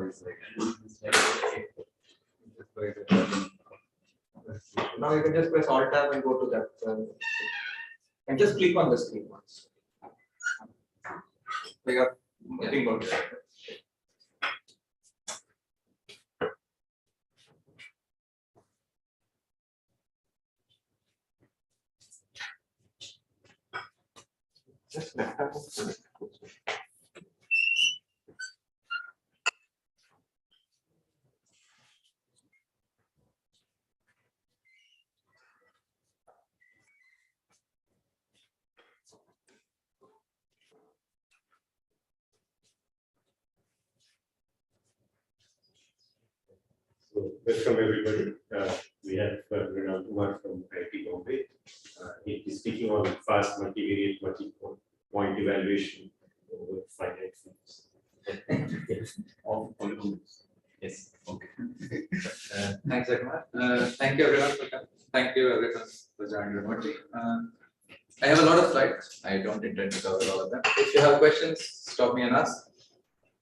this slide. Now you can just press Alt Tab and go to that, and just click on the screen once. We are moving on. Just So, welcome everybody. We have Mrinal Kumar from IIT Bombay. He is speaking on fast multivariate multipoint evaluation over finite fields. Of polygons. Yes. Okay. Thanks, Kumar. Thank you everyone for coming. Thank you everyone for joining remotely. I have a lot of slides. I don't intend to cover all of them. If you have questions, stop me and ask.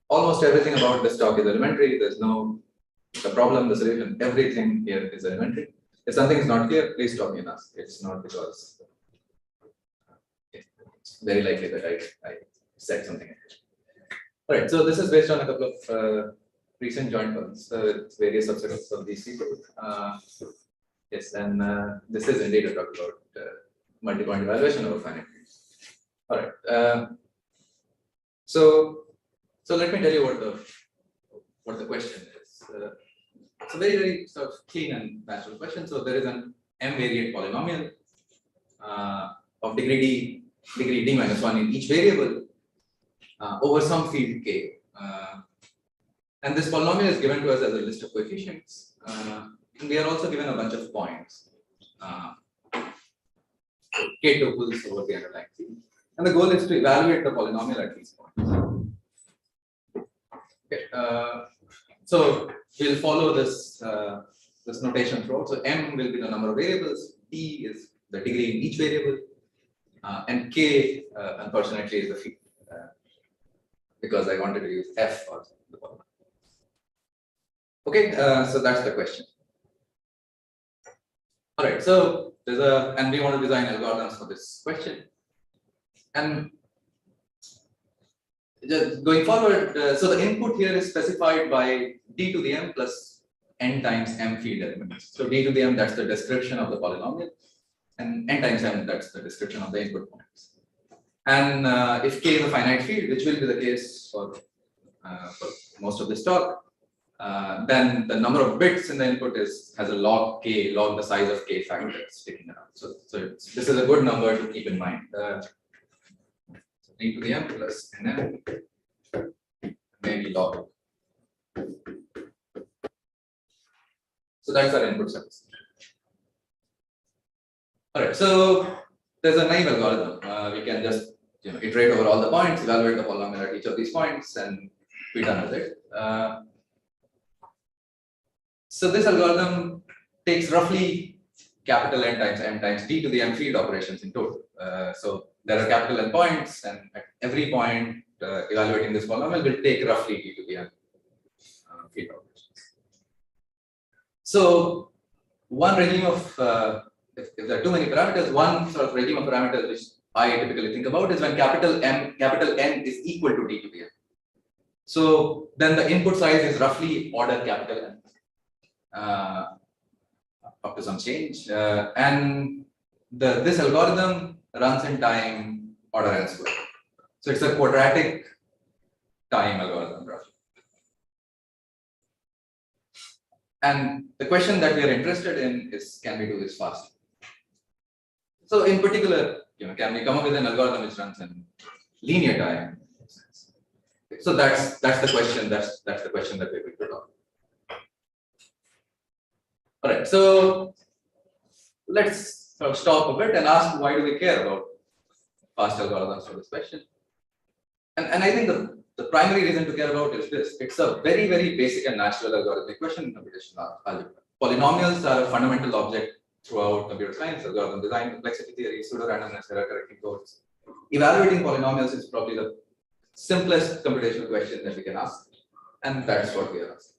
Almost everything about this talk is elementary. There's no the problem, the solution, everything here is elementary. If something is not clear, please stop me and ask. It's not because it's very likely that I said something. All right, so this is based on a couple of recent joint calls with various subsets of these people. Yes, and this is indeed a talk about multi-point evaluation over finite fields. All right, so let me tell you what the question is. It's a very sort of clean and natural question. So there is an m-variate polynomial of degree d minus 1 in each variable over some field k. And this polynomial is given to us as a list of coefficients. And we are also given a bunch of points, k tuples over the underlying field. And the goal is to evaluate the polynomial at these points. Okay. So we'll follow this this notation throughout. So m will be the number of variables, d is the degree in each variable, and k unfortunately is the field because I wanted to use f for the polynomial. Okay, so that's the question. All right, so there's and we want to design algorithms for this question. And just going forward, so the input here is specified by d to the m plus n times m field elements. So d to the m, that's the description of the polynomial, and n times m, that's the description of the input points. And if k is a finite field, which will be the case for most of this talk, then the number of bits in the input has a log k, log the size of k factors sticking around. So this is a good number to keep in mind. D to the m plus nm, maybe log. So that's our input surface. All right, so there's a naive algorithm. We can just iterate over all the points, evaluate the polynomial at each of these points, and be done with it. So this algorithm takes roughly capital N times m times d to the m field operations in total. So there are capital N points, and at every point evaluating this polynomial will take roughly d to the m field operations. So one regime of, if there are too many parameters, one sort of regime of parameters which I typically think about is when capital N is equal to d to the m. So then the input size is roughly order capital N. Up to some change, and this algorithm runs in time order n squared. So it's a quadratic time algorithm roughly. And the question that we are interested in is, can we do this faster? So in particular, can we come up with an algorithm which runs in linear time? So that's the question. That's the question that we're going to talk. All right, so let's sort of stop a bit and ask, why do we care about fast algorithms for this question? And I think the primary reason to care about is this. It's a very, very basic and natural algorithmic question in computational algebra. Polynomials are a fundamental object throughout computer science, algorithm design, complexity theory, pseudo-randomness, error correcting codes. Evaluating polynomials is probably the simplest computational question that we can ask. And that's what we are asking.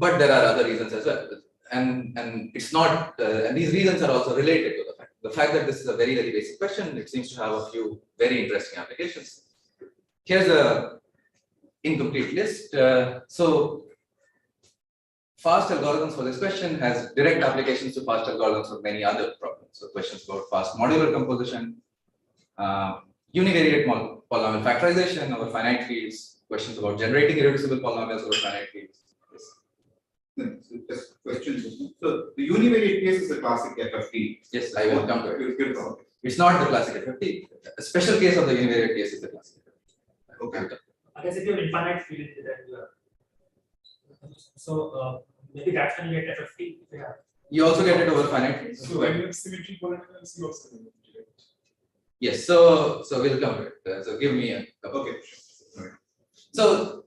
But there are other reasons as well. And it's not, and these reasons are also related to the fact that this is a very, very basic question. It seems to have a few very interesting applications. Here's a incomplete list. So fast algorithms for this question has direct applications to fast algorithms for many other problems. So questions about fast modular composition, univariate polynomial factorization over finite fields, questions about generating irreducible polynomials over finite fields. Just questions. So the univariate case is a classic FFT. Yes, I will come to it. It's not the classic FFT. A special case of the univariate case is the classic FFT. Okay. I guess if you have infinite field, then you are. So maybe that's when you get FFT. Yeah. You also get it over finite fields. So when you have symmetry polynomials, you also get it. Yes, so we'll come to it. So give me a couple. Okay. So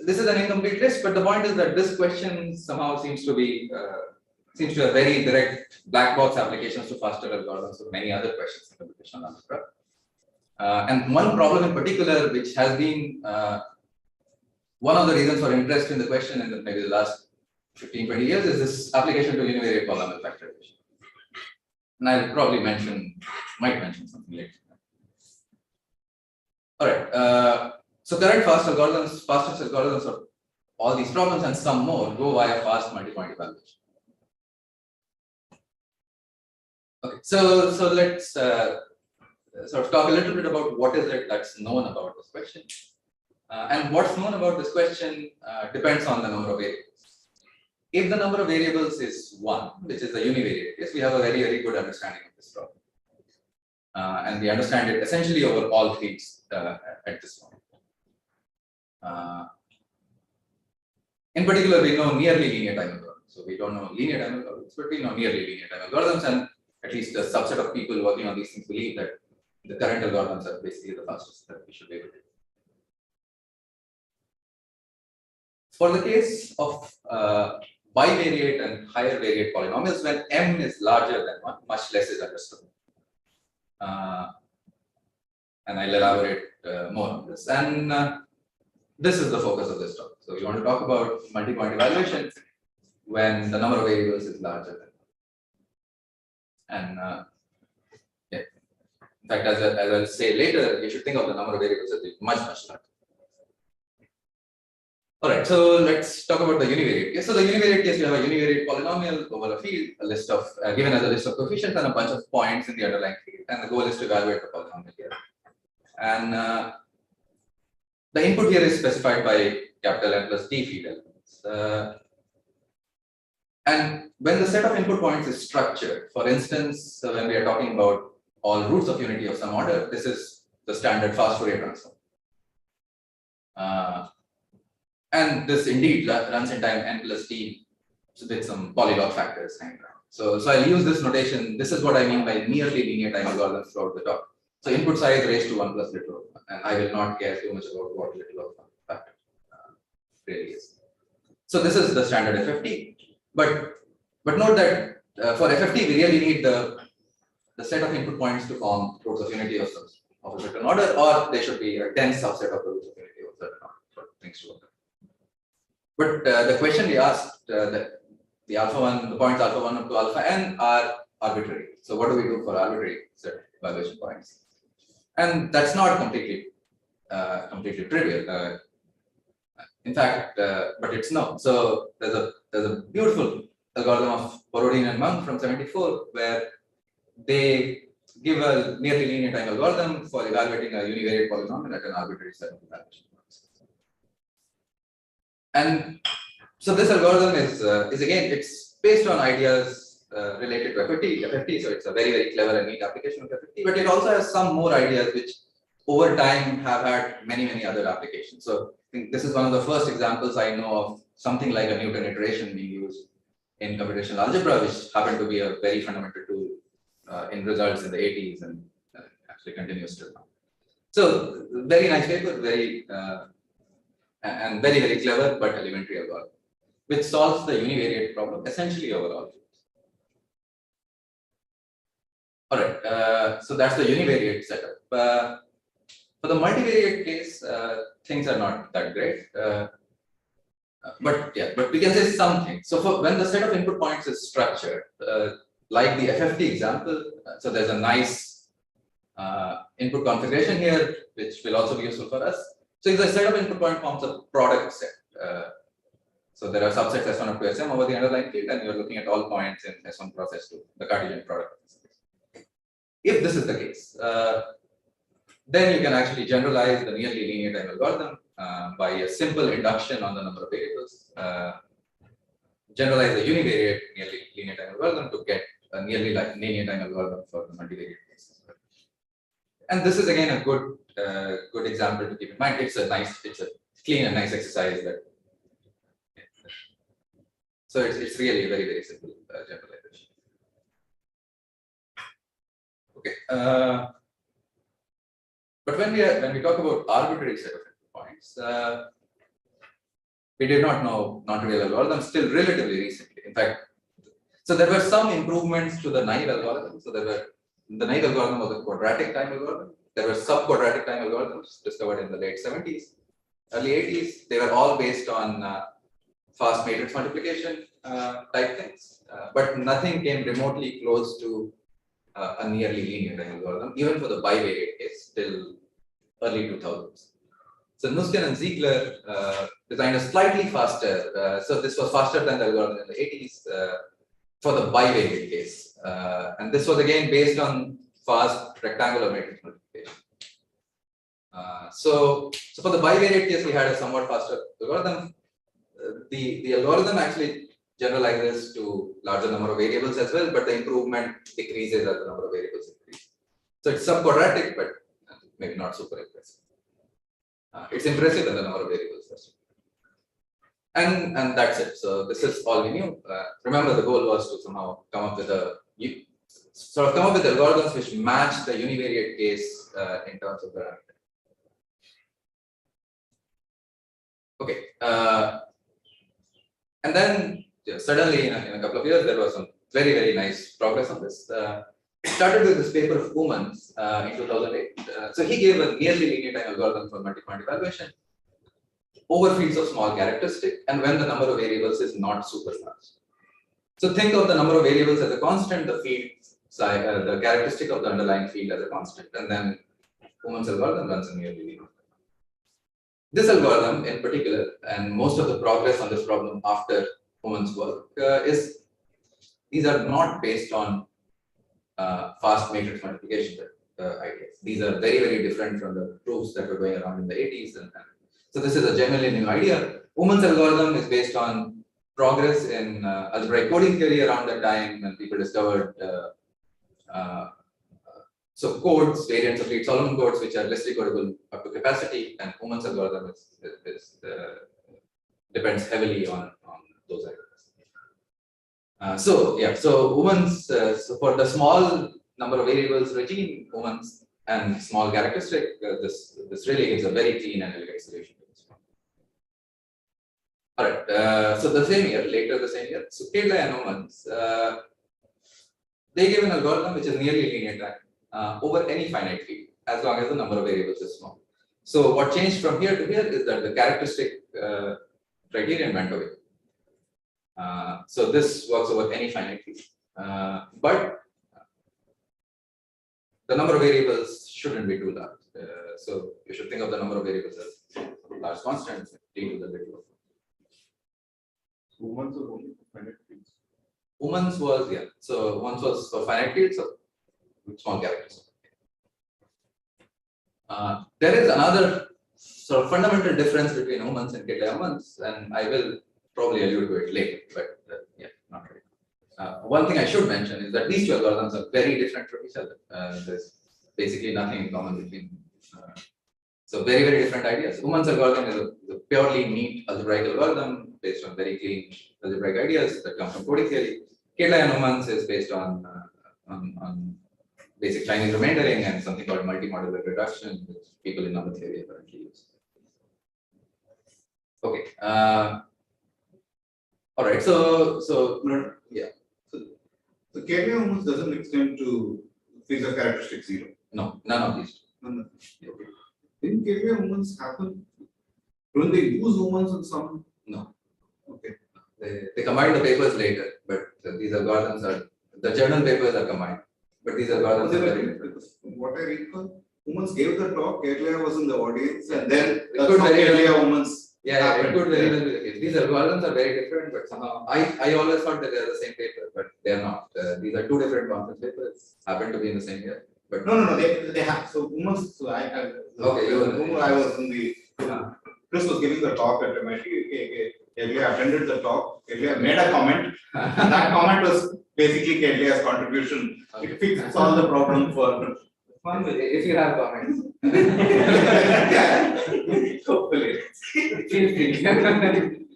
this is an incomplete list, but the point is that this question somehow seems to have very direct black box applications to faster algorithms for many other questions in computational algebra. And one problem in particular, which has been one of the reasons for interest in the question in maybe the last 15-20 years, is this application to univariate polynomial factorization. And I'll probably might mention something later. All right. So current fastest algorithms for all these problems and some more go via fast multipoint evaluation. Okay, so let's sort of talk a little bit about what is it that's known about this question. And what's known about this question depends on the number of variables. If the number of variables is 1, which is the univariate case, we have a very, very good understanding of this problem. And we understand it essentially over all fields at this point. In particular, we know nearly linear time algorithms. So we don't know linear time algorithms, but we know nearly linear time algorithms, and at least a subset of people working on these things believe that the current algorithms are basically the fastest that we should be able to do. For the case of bivariate and higher variate polynomials, when m is larger than 1, much less is understood. And I'll elaborate more on this. And this is the focus of this talk. So we want to talk about multi-point evaluation when the number of variables is larger than 1. And yeah, in fact, as I'll say later, you should think of the number of variables as much larger. All right, so let's talk about the univariate case. So the univariate case, we have a univariate polynomial over a field, a list of given as a list of coefficients and a bunch of points in the underlying field, and the goal is to evaluate the polynomial here. And the input here is specified by capital N plus D field elements. And when the set of input points is structured, for instance, when we are talking about all roots of unity of some order, this is the standard fast Fourier transform. And this indeed runs in time N plus D with some polylog factors hanging around. So I'll use this notation. This is what I mean by nearly linear time algorithms throughout the talk. So input size raised to 1 plus little of 1, and I will not care too much about what little of 1 factor really is. So this is the standard FFT, but note that for FFT we really need the set of input points to form roots of unity of a certain order, or they should be a dense subset of the roots of unity of a certain order for things to work. But the question we asked that the points alpha 1 up to alpha n are arbitrary. So what do we do for arbitrary set evaluation points? And that's not completely trivial. In fact, but it's no. So there's a beautiful algorithm of Borodin and Moenck from '74 where they give a nearly linear time algorithm for evaluating a univariate polynomial at an arbitrary set of evaluation points. And so this algorithm is again, it's based on ideas related to FFT. So it's a very, very clever and neat application of FFT, but it also has some more ideas which over time have had many, many other applications. So I think this is one of the first examples I know of something like a Newton iteration being used in computational algebra, which happened to be a very fundamental tool in results in the 80s and actually continues till now. So very nice paper, very and very, very clever but elementary algorithm, which solves the univariate problem essentially overall. All right, so that's the univariate setup. For the multivariate case, things are not that great. But yeah, but we can say something. So for when the set of input points is structured, like the FFT example, so there's a nice input configuration here, which will also be useful for us. So if the set of input point forms a product set, so there are subsets S1 up to Sm over the underlying field, and you're looking at all points in S1 cross S2, the Cartesian product. If this is the case, then you can actually generalize the nearly linear time algorithm by a simple induction on the number of variables. Generalize the univariate nearly linear time algorithm to get a nearly linear time algorithm for the multivariate case. And this is again a good example to keep in mind. It's a clean and nice exercise that. So it's really a very simple generalization. Okay. But when we talk about arbitrary set of input points, we did not know non-trivial algorithms till relatively recently. In fact, so there were some improvements to the naive algorithm. So the naive algorithm was a quadratic time algorithm. There were sub-quadratic time algorithms discovered in the late 70s, early 80s. They were all based on fast matrix multiplication type things, but nothing came remotely close to a nearly linear time algorithm, even for the bivariate case till early 2000s. So Nusken and Ziegler designed a slightly faster, so this was faster than the algorithm in the 80s for the bivariate case. And this was again based on fast rectangular matrix multiplication. So for the bivariate case, we had a somewhat faster algorithm. The algorithm actually generalizes to larger number of variables as well, but the improvement decreases as the number of variables increase. So it's sub-quadratic, but maybe not super impressive. It's impressive that the number of variables first. And that's it. So this is all we knew. Remember, the goal was to somehow come up with algorithms which match the univariate case in terms of the parameter. Okay. And then suddenly, in a couple of years, there was some very nice progress on this. Started with this paper of Umans in 2008. So he gave a nearly linear time algorithm for multipoint evaluation over fields of small characteristic, and when the number of variables is not super large. So think of the number of variables as a constant, the field size, the characteristic of the underlying field as a constant, and then Umans algorithm runs a nearly linear. This algorithm in particular, and most of the progress on this problem after Umans' work is these are not based on fast matrix multiplication ideas. These are very different from the proofs that were going around in the 80s. And so this is a genuinely new idea. Umans' algorithm is based on progress in algebraic coding theory around that time when people discovered so codes, variants of lead Solomon codes, which are less decodable up to capacity, and Umans' algorithm depends heavily on those ideas. So Umans, so for the small number of variables regime, Umans and small characteristic, this really gives a very clean and elegant solution to this problem. All right. So later the same year, so Kedlaya and Umans, they gave an algorithm which is nearly linear time over any finite field, as long as the number of variables is small. So what changed from here to here is that the characteristic criterion went away. So this works over any finite field, but the number of variables shouldn't be too large. So you should think of the number of variables as large constants, t to the bit of. So Umans was only for finite fields. Umans was So Umans was for finite fields, so small characters. There is another sort of fundamental difference between Umans and Kedlaya-Umans, and I will probably allude to it later, but not really. One thing I should mention is that these two algorithms are very different from each other. There's basically nothing in common between them. So very different ideas. Umans' algorithm is a purely neat algebraic algorithm based on very clean algebraic ideas that come from coding theory. Kedlaya-Umans is based on basic Chinese remaindering and something called multi-modular reduction, which people in number theory apparently use. Okay. All right. So yeah. So Kedlaya-Umans doesn't extend to fields of characteristic 0. No, none of these. Okay. Didn't Kedlaya-Umans happen Don't they use Umans in some? No. Okay. They combine the papers later, but these algorithms are, the journal papers are combined. But these algorithms are very different. What I recall, Umans gave the talk, Kedlaya was in the audience, and then It could very well- Kedlaya-Umans. Yeah, it could very well be the case. These algorithms are very different, but somehow I always thought that they are the same paper, but they are not. These are two different conference papers, happen to be in the same year. But No, they have. So Umans, so Okay, you were- I was in the. Chris was giving the talk at MIT. Kedlaya attended the talk. Kedlaya made a comment. And that comment was basically Kedlaya's contribution. It fixed all the problem for. if you have comments, hopefully, feel free.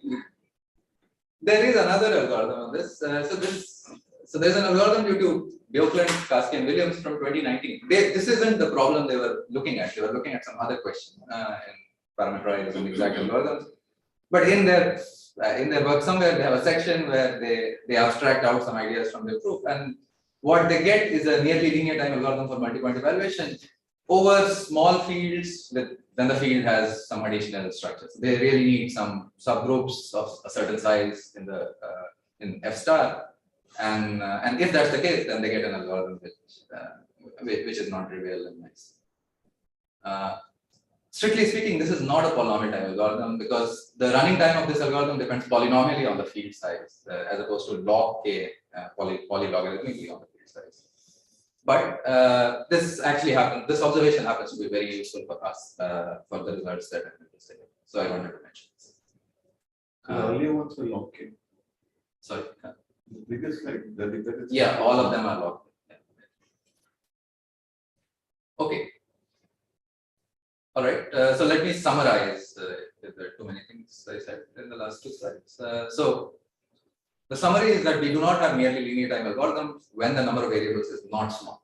There is another algorithm on this. So there's an algorithm due to Bjorklund, Kasky, and Williams from 2019. This isn't the problem they were looking at. They were looking at some other question in parameterized and exact algorithms. But in their work somewhere, they have a section where they abstract out some ideas from their proof, and what they get is a nearly linear time algorithm for multipoint evaluation over small fields when the field has some additional structures. They really need some subgroups of a certain size in F star, and if that's the case, then they get an algorithm which is not trivial and nice. Strictly speaking, this is not a polynomial time algorithm because the running time of this algorithm depends polynomially on the field size as opposed to log k polylogarithmically on the field size. But this actually happens. This observation happens to be very useful for us for the results that I'm interested in. So I wanted to mention this. The earlier ones were log k. Sorry. The biggest, like the biggest. Yeah, all of them are log k. Yeah. Okay. All right. So let me summarize. If there are too many things I said in the last two slides. So the summary is that we do not have nearly linear time algorithms when the number of variables is not small,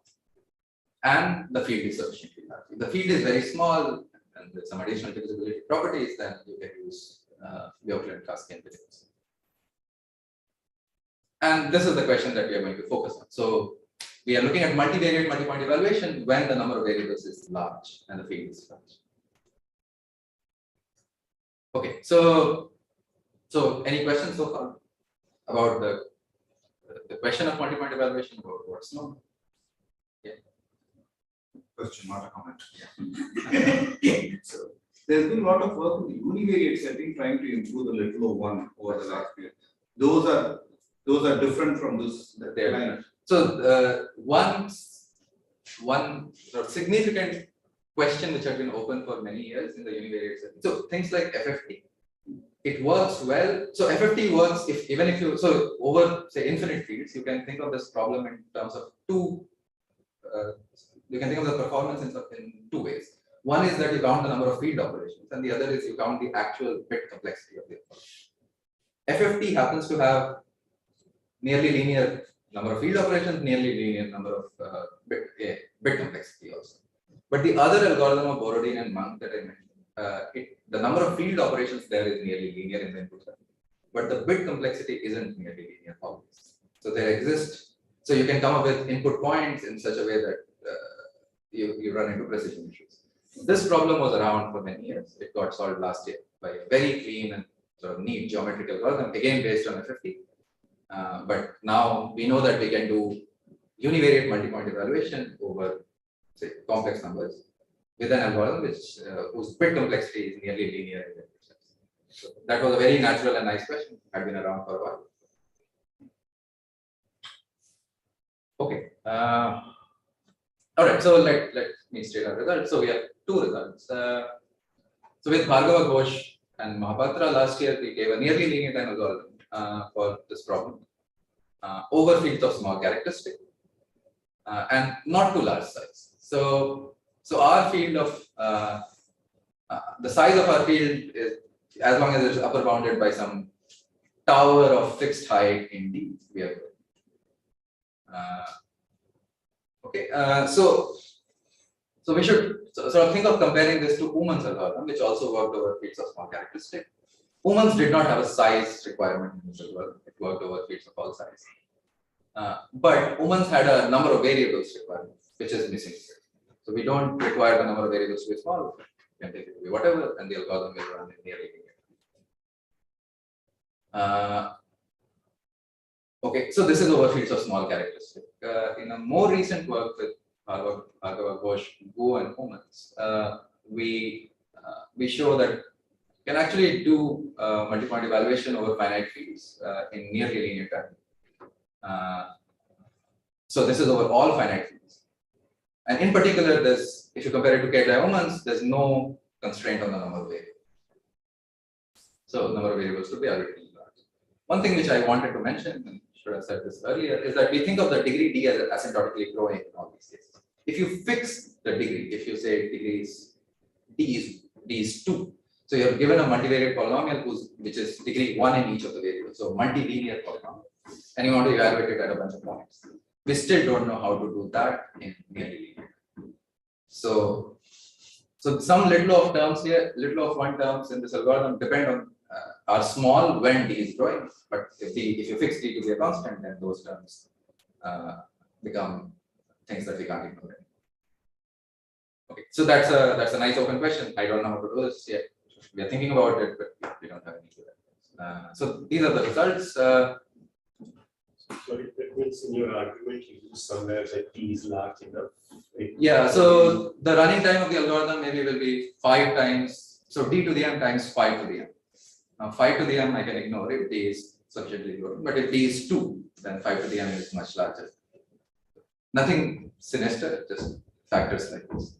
and the field is sufficiently large. If the field is very small and with some additional divisibility properties, then you can use Bjorklund, Kasky, and Williams. And this is the question that we are going to focus on. So we are looking at multivariate multipoint evaluation when the number of variables is large and the field is large. Okay, so any questions so far about the question of multipoint evaluation, about what's known? Yeah. Question, not a comment. Yeah. So there's been a lot of work in the univariate setting trying to improve the little O1 over the last year. Those are different from this. So one sort of significant question which has been open for many years in the univariate setting. So things like FFT, it works well. So FFT works even if you over say infinite fields, you can think of this problem in terms of two. You can think of the performance in two ways. One is that you count the number of field operations, and the other is you count the actual bit complexity of the operation. FFT happens to have nearly linear number of field operations, nearly linear number of bit complexity also. But the other algorithm of Borodin and Moenck that I mentioned, the number of field operations there is nearly linear in the input, but the bit complexity isn't nearly linear always. So there exist. So you can come up with input points in such a way that you run into precision issues. This problem was around for many years. It got solved last year by a very clean and sort of neat geometrical algorithm, again based on FFT. But now we know that we can do univariate multipoint evaluation over, say, complex numbers with an algorithm whose bit complexity is nearly linear in the sense. So that was a very natural and nice question. Had been around for a while. Okay. All right. So let me state our results. So we have two results. So with Bhargava Ghosh and Mahapatra last year, we gave a nearly linear time algorithm for this problem over fields of small characteristic and not too large size. So our field of the size of our field is as long as it's upper bounded by some tower of fixed height in D. We are good. Okay. So we should sort of think of comparing this to Umans algorithm, which also worked over fields of small characteristic. Umans did not have a size requirement in this algorithm. It worked over fields of all size. But Umans had a number of variables requirement, which is missing here. So we don't require the number of variables to be small. can take it to be whatever, and the algorithm will run in nearly linear. Okay, so this is over fields of small characteristic. In a more recent work with Ghosh, Gu and Umans, we show that you can actually do multi-point evaluation over finite fields in nearly linear time. So this is over all finite fields. And in particular, if you compare it to Kedlaya-Umans, there's no constraint on the number of variables. So number of variables could be arbitrarily large. One thing which I wanted to mention, and should have said this earlier, is that we think of the degree d as asymptotically growing in all these cases. If you fix the degree, if you say degree is d is 2, so you're given a multivariate polynomial which is degree 1 in each of the variables, so multilinear polynomial, and you want to evaluate it at a bunch of points. We still don't know how to do that in nearly linear. So some little of terms here, little of one terms in this algorithm depend on are small when d is growing, but if you fix d to be a constant, then those terms become things that we can't ignore. Okay, so that's a nice open question. I don't know how to do this yet. We are thinking about it, but we don't have any clue. So these are the results. Sorry, that means in your argument you use somewhere that t is large enough. Yeah, so the running time of the algorithm maybe will be 5 times, so d to the m times 5 to the m. Now 5 to the m I can ignore if d is sufficiently growing, but if d is 2, then 5 to the m is much larger. Nothing sinister, just factors like this.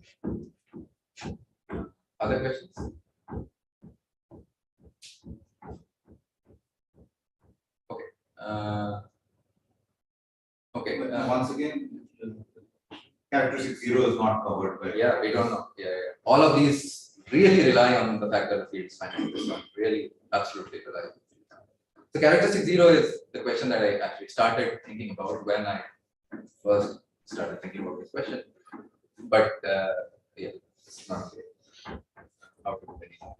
Other questions? Okay. Okay. Once again, characteristic 0 is not covered by. Yeah, we don't know. Yeah. All of these really rely on the fact that the field is finite. This one really absolutely rely on the field. So characteristic 0 is the question that I actually started thinking about when I first started thinking about this question. But yeah, it's not clear. How to do anything.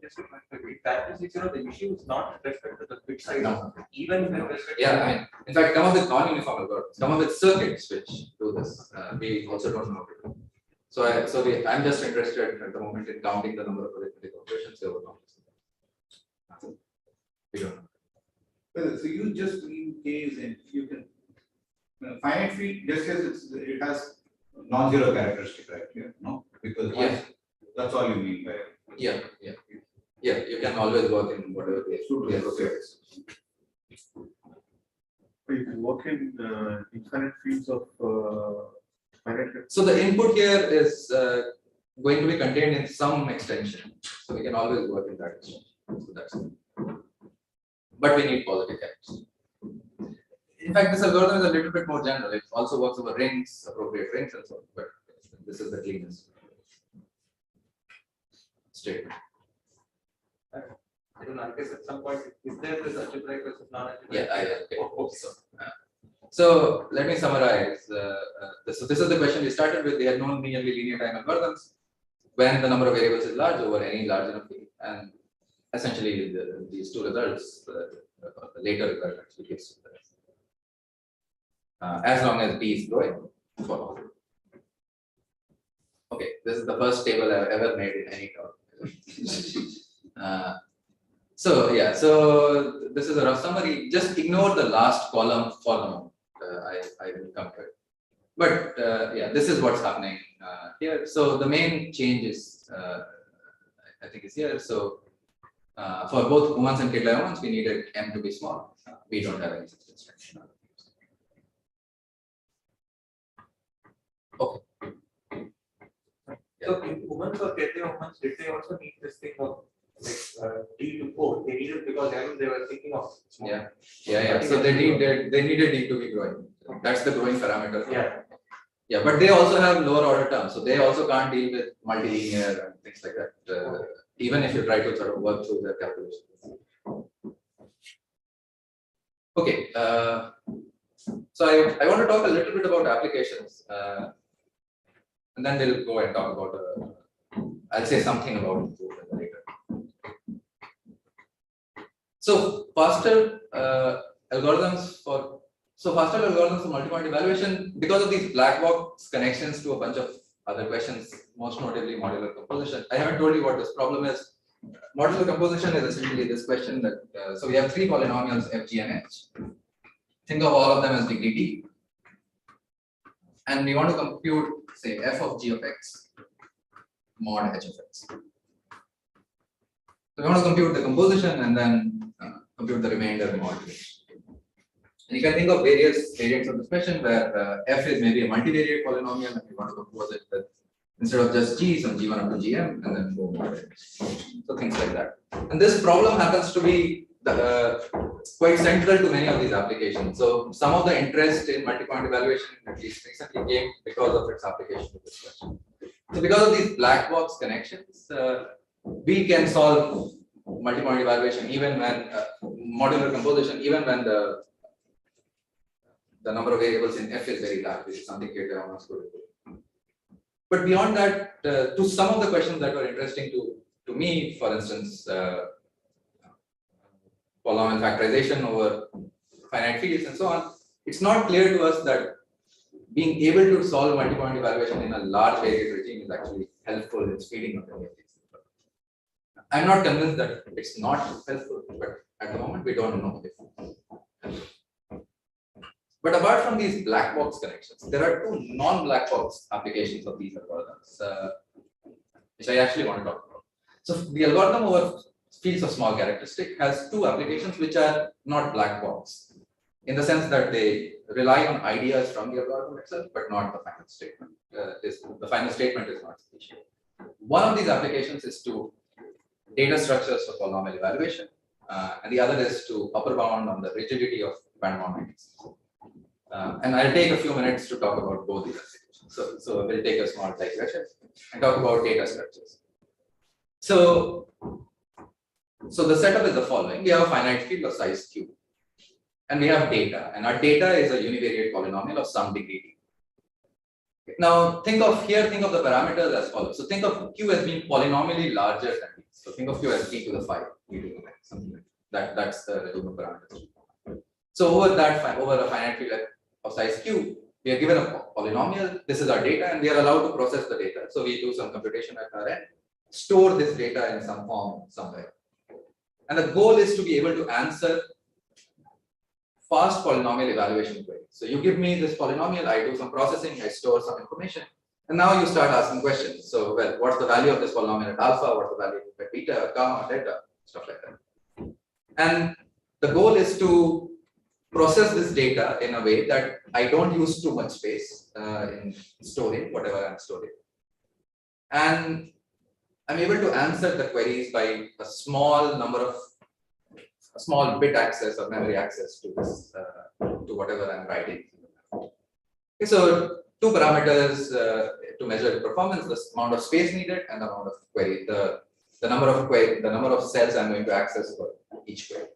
Just to clarify, characteristic 0, the issue is not with respect to the bit size. No. Even with respect Yeah, I mean, in fact, come up with non-uniform algorithms, come up with circuits which do this. We also don't know how to do. So I'm just interested at the moment in counting the number of arithmetic operations over numbers. We don't know. Well, so you just mean k is in, you can finite field just as it has non-zero characteristic, right? Here, no, because Yeah. that's all you mean by. Yeah. You can always work in whatever way. You can work in infinite fields of finite. So the input here is going to be contained in some extension. So we can always work in that extension. So that's it. But we need positive characters. In fact, this algorithm is a little bit more general. It also works over rings, appropriate rings, and so on. But this is the cleanest statement. I don't know, I guess at some point, is there this algebraic versus non-algebraic? Yeah, so let me summarize. So this is the question we started with. They had known nearly linear time algorithms when the number of variables is large over any large enough field, and essentially these two results, the later result actually gives as long as b is growing for all. Okay, this is the first table I've ever made in any talk. So this is a rough summary. Just ignore the last column for the moment. I will come to it. But yeah, this is what's happening here. So the main change is, I think, is here. So for both Umans and Kedlaya-Umans, we needed m to be small. We don't have any such constraint. Okay. So in Umans or Kedlaya-Umans, did they also need this thing of like d to 4? They needed because they were thinking of small. Yeah. So they needed d to be growing. That's the growing parameter. Yeah. But they also have lower order terms, so they also can't deal with multilinear and things like that. Even if you try to sort of work through the calculations. Okay. So I want to talk a little bit about applications, and then we'll go and talk about. I'll say something about it later. So faster algorithms for multi-point evaluation, because of these black box connections to a bunch of other questions, most notably modular composition. I haven't told you what this problem is. Modular composition is essentially this question that, so we have three polynomials f, g, and h. Think of all of them as degree d. And we want to compute, say, f of g of x mod h of x. So we want to compute the composition and then compute the remainder modulation. And you can think of various variants of this question where f is maybe a multivariate polynomial and we want to compose it with, instead of just g, some g1 up to gm and then go mod it. So things like that. And this problem happens to be quite central to many of these applications. So some of the interest in multi-point evaluation at least recently came because of its application to this question. So because of these black box connections, we can solve multi-point evaluation even when modular composition, even when the number of variables in f is very large, which is something Kedlaya-Umans could do. But beyond that, to some of the questions that were interesting to me, for instance, polynomial factorization over finite fields and so on, it's not clear to us that being able to solve multi-point evaluation in a large variate regime is actually helpful in speeding up any of these. I'm not convinced that it's not helpful, but at the moment we don't know if. But apart from these black box connections, there are two non-black box applications of these algorithms, which I actually want to talk about. So the algorithm over fields of small characteristic has two applications which are not black box, in the sense that they rely on ideas from the algorithm itself, but not the final statement. The final statement is not sufficient. One of these applications is to data structures for polynomial evaluation, and the other is to upper bound on the rigidity of band bound matrices. And I'll take a few minutes to talk about both these applications. So we'll take a small digression and talk about data structures. So the setup is the following. We have a finite field of size q, and we have data, and our data is a univariate polynomial of some degree. Now think of the parameters as follows. So think of q as being polynomially larger than d. So think of q as e to the 5, e to the 9, something like that. That's the regime of parameters. So over a finite field of size q, we are given a polynomial. This is our data, and we are allowed to process the data. So we do some computation at our end, store this data in some form somewhere. And the goal is to be able to answer fast polynomial evaluation queries. So you give me this polynomial, I do some processing, I store some information, and now you start asking questions. So, well, what's the value of this polynomial at alpha? What's the value at beta, gamma, delta, stuff like that. And the goal is to process this data in a way that I don't use too much space in storing whatever I'm storing. And I'm able to answer the queries by a small bit access or memory access to this, to whatever I'm writing. Okay, so two parameters to measure the performance: the amount of space needed and the amount of query, the number of cells I'm going to access for each query.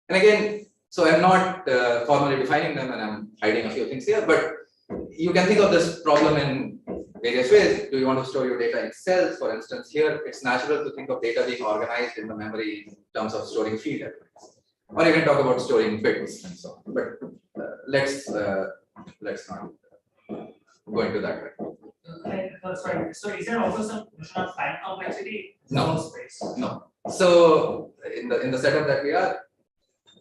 And again, so I'm not formally defining them, and I'm hiding a few things here, but you can think of this problem in various ways. Do you want to store your data in cells? For instance, here it's natural to think of data being organized in the memory in terms of storing field elements, or you can talk about storing bits and so on. But let's not go into that right now. Sorry. So is there also some notion of time complexity? No. Space. No. So in the setup that we are,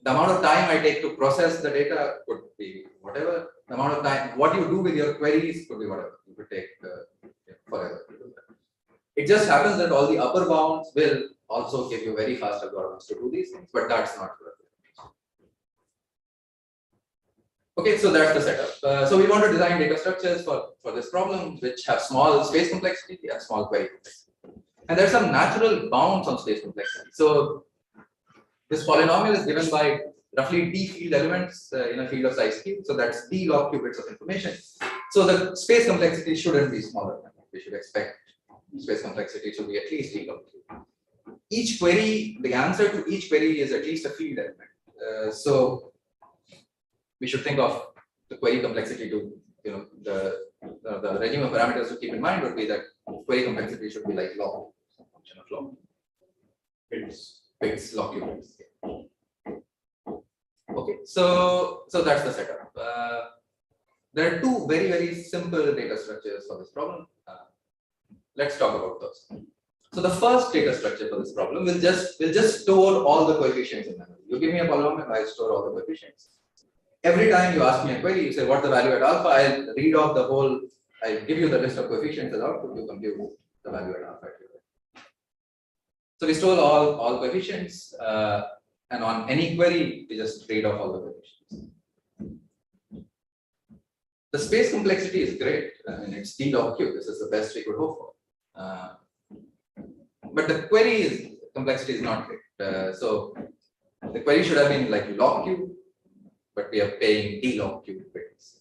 the amount of time I take to process the data could be whatever. The amount of time, what you do with your queries could be whatever. You could take forever to do that. It just happens that all the upper bounds will also give you very fast algorithms to do these things, but that's not good. Okay, so that's the setup. So we want to design data structures for this problem, which have small space complexity and small query complexity. And there's some natural bounds on space complexity. So this polynomial is given by roughly d field elements in a field of size q. So that's d log qubits of information. So the space complexity shouldn't be smaller. We should expect space complexity to be at least d log q. Each query, the answer to each query is at least a field element. So we should think of the query complexity to, the regime of parameters to keep in mind would be that query complexity should be like log, function of log. Bits log qubits. Okay, so that's the setup. There are two very, very simple data structures for this problem. let's talk about those. So the first data structure for this problem will just store all the coefficients in memory. You give me a polynomial, I store all the coefficients. Every time you ask me a query, you say what's the value at alpha, I'll read off the whole, I'll give you the list of coefficients as output, you compute the value at alpha. So we store all coefficients, and on any query, we just read off all the coefficients. The space complexity is great. I mean, it's D log Q. This is the best we could hope for. But the query complexity is not great. So the query should have been like log Q, but we are paying D log Q bits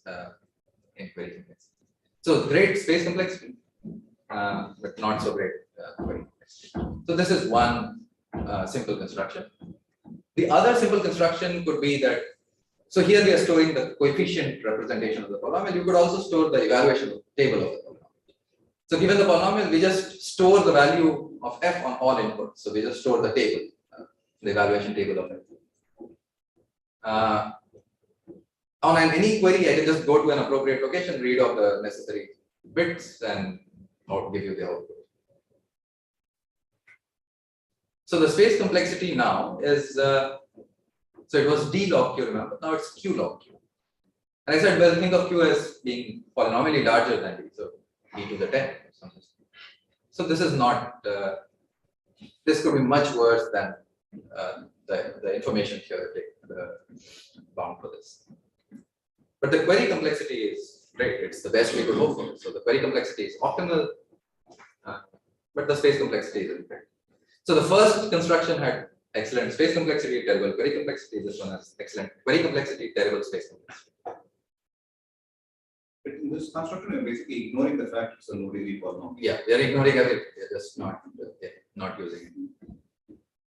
in query complexity. So great space complexity, but not so great query complexity. So this is one simple construction. The other simple construction could be that, so here we are storing the coefficient representation of the polynomial. You could also store the evaluation table of the polynomial. So given the polynomial, we just store the value of f on all inputs. So we just store the table, the evaluation table of f. On any query, I can just go to an appropriate location, read off the necessary bits, and give you the output. So the space complexity now is, so it was D log Q, remember, now it's Q log Q. And I said, well, think of Q as being polynomially larger than D, so D to the 10 or something. So this is not, this could be much worse than the information here, the bound for this. But the query complexity is great, it's the best we could hope for. So the query complexity is optimal, but the space complexity isn't great. So the first construction had excellent space complexity, terrible query complexity. This one has excellent query complexity, terrible space complexity. But in this construction, you're basically ignoring the fact it's a no-degree polynomial. Yeah, they're ignoring everything. They're just not using it.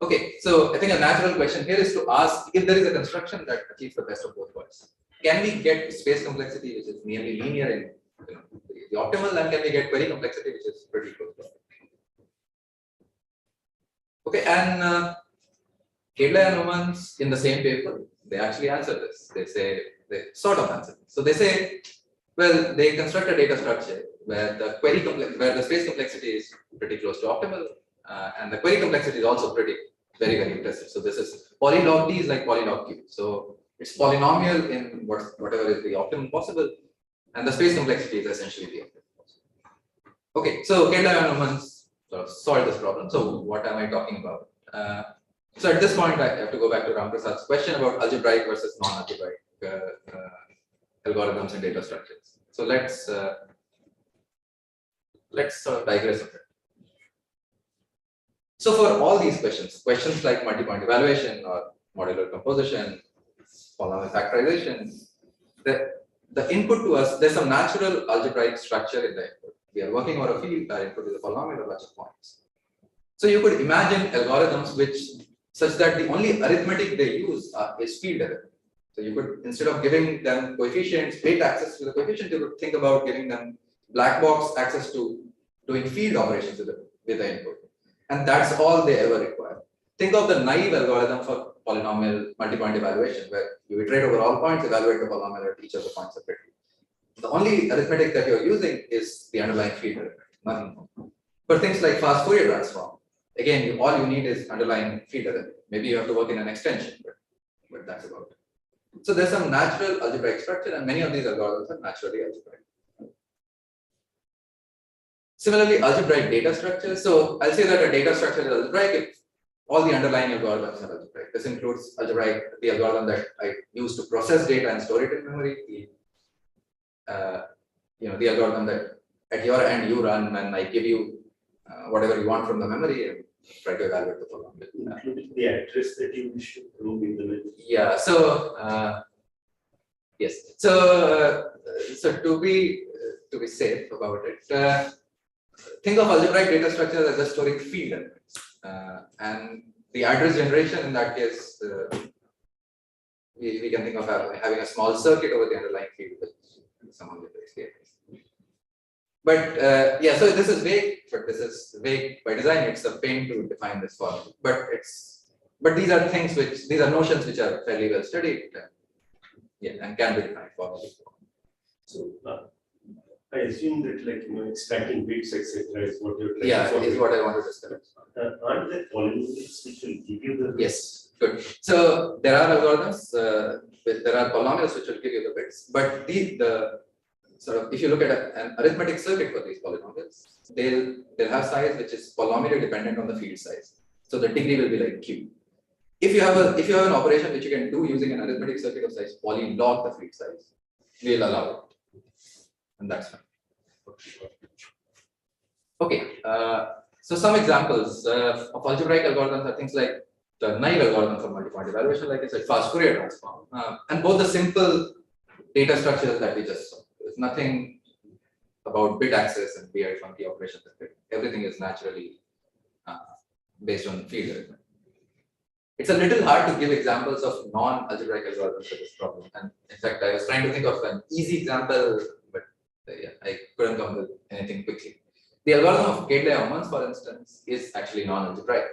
Okay, so I think a natural question here is to ask if there is a construction that achieves the best of both worlds. Can we get space complexity which is nearly linear in the optimal, and can we get query complexity which is pretty close to it? Okay, and Kedlaya-Umans in the same paper, they actually answer this. They say, they sort of answer this. So they say, well, they construct a data structure where the where the space complexity is pretty close to optimal, and the query complexity is also very, very impressive. So this is polylog D is like polylog Q. So it's polynomial in whatever is the optimum possible, and the space complexity is essentially the optimum possible. Okay, so Kedlaya-Umans sort of solve this problem. So what am I talking about? So at this point, I have to go back to Ramprasad's question about algebraic versus non-algebraic algorithms and data structures. So let's sort of digress a bit. So for all these questions like multipoint evaluation or modular composition, polynomial factorization, the input to us, there's some natural algebraic structure in the input. We are working on a field, our input is a polynomial or bunch of points. So you could imagine algorithms such that the only arithmetic they use is field arithmetic. So you could, instead of giving them coefficients, straight access to the coefficient, you could think about giving them black box access to doing field operations with the input. And that's all they ever require. Think of the naive algorithm for polynomial multipoint evaluation, where you iterate over all points, evaluate the polynomial at each of the points separately. The only arithmetic that you're using is the underlying field arithmetic, nothing more. For things like fast Fourier transform, again, all you need is underlying field arithmetic. Maybe you have to work in an extension, but that's about it. So there's some natural algebraic structure, and many of these algorithms are naturally algebraic. Similarly, algebraic data structure. So I'll say that a data structure is algebraic if all the underlying algorithms are algebraic. This includes algebraic, the algorithm that I use to process data and store it in memory. The algorithm that at your end you run when I give you whatever you want from the memory and try to evaluate the polynomial. Including the address that you wish to prove in the middle. Yeah. So yes. So to be safe about it, think of algebraic data structures as just storing field elements, and the address generation in that case, we can think of having a small circuit over the underlying field with some algebraic statements. But yeah, so this is vague, but this is vague by design. It's a pain to define this formula, but these are notions which are fairly well studied, and can be defined formally. So I assume that extracting bits, etc. is what you're trying Yeah, to solve. is what I wanted to discuss. Aren't there polynomials which will give you the Yes, good. So there are algorithms, there are polynomials which will give you the bits, but the sort of, if you look at an arithmetic circuit for these polynomials, they'll have size which is polynomially dependent on the field size. So the degree will be like q. If you have an operation which you can do using an arithmetic circuit of size polylog the field size, we'll allow it, and that's fine. Okay, so some examples of algebraic algorithms are things like the naive algorithm for multipoint evaluation, like I said, fast Fourier transform, and both the simple data structures that we just saw. There's nothing about bit access and weird funky operations. Everything is naturally based on field arithmetic. It's a little hard to give examples of non-algebraic algorithms for this problem. And in fact, I was trying to think of an easy example, but yeah, I couldn't come with anything quickly. The algorithm of Kedlaya-Umans, for instance, is actually non-algebraic.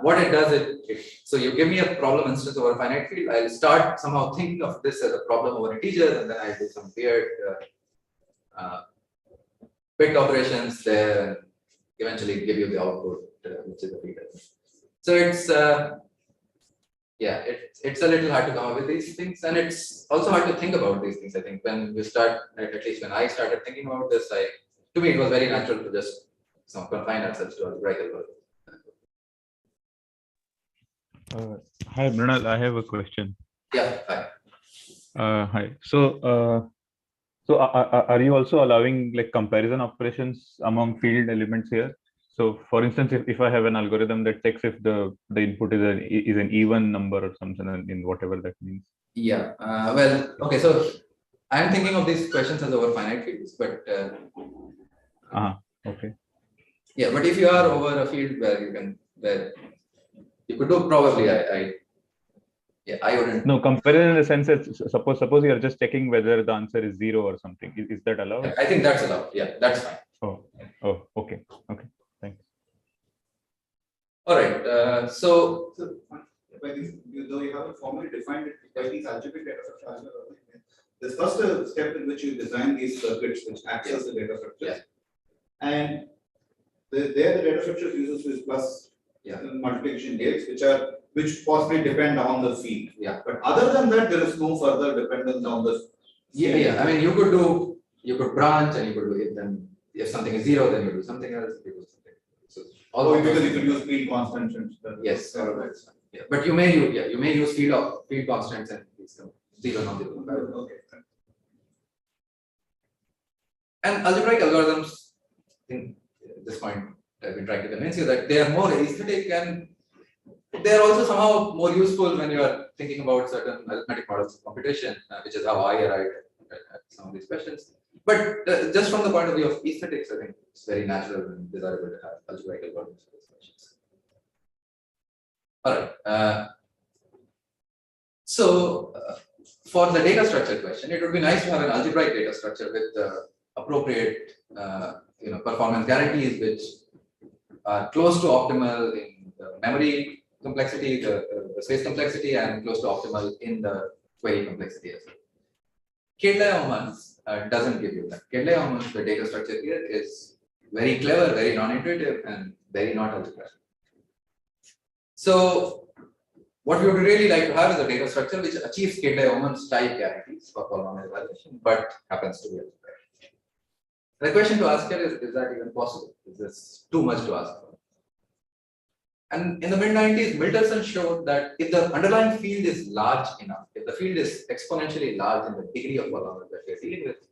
What it does is, so you give me a problem instance over a finite field, I'll start somehow thinking of this as a problem over integers, and then I'll do some weird bit operations there, and eventually give you the output, which is the field. So it's it's a little hard to come up with these things, and it's also hard to think about these things. I think when you start, at least when I started thinking about this, to me it was very natural to just confine ourselves to algebraic algorithms. Hi, Mrinal, I have a question. Yeah, hi. Hi. So are you also allowing like comparison operations among field elements here? So, for instance, if I have an algorithm that checks if the input is an even number or something in whatever that means. Yeah. Well, okay. So I'm thinking of these questions as over finite fields, but okay. Yeah, but if you are over a field where you could do probably I wouldn't. No, comparison in the sense that suppose you are just checking whether the answer is 0 or something. Is that allowed? I think that's allowed. Yeah, that's fine. Oh, okay. Okay. Thanks. All right. So by these, though you haven't formally defined it by these algebraic data structures, this first step in which you design these circuits which access the data structures, and the data structures uses this plus multiplication gates, which possibly depend on the field. Yeah. But other than that, there is no further dependence on the. Yeah. I mean, you could branch, and you could do it. Then if something is 0, then you do something else. You do something. So Because you could use field constants and stuff. Yes, that's fine. Yeah, but you may use field constants and 0, non-zero. Okay. And algebraic algorithms, I think at this point, I've been trying to convince you that they are more aesthetic, and they are also somehow more useful when you are thinking about certain arithmetic models of computation, which is how I arrived at some of these questions. But just from the point of view of aesthetics, I think it's very natural and desirable to have algebraic algorithms for these questions. All right. So for the data structure question, it would be nice to have an algebraic data structure with appropriate performance guarantees, which are close to optimal in the memory complexity, the space complexity, and close to optimal in the query complexity as well. Kedlaya-Umans doesn't give you that. Kedlaya-Umans, the data structure here is very clever, very non-intuitive, and very not algebraic. So what we would really like to have is a data structure which achieves Kedlaya-Umans type guarantees for polynomial evaluation, but happens to be algebraic. The question to ask here is that even possible? Is this too much to ask for? And in the mid-90s, Milterson showed that if the underlying field is large enough, if the field is exponentially large in the degree of polynomial that we are dealing with,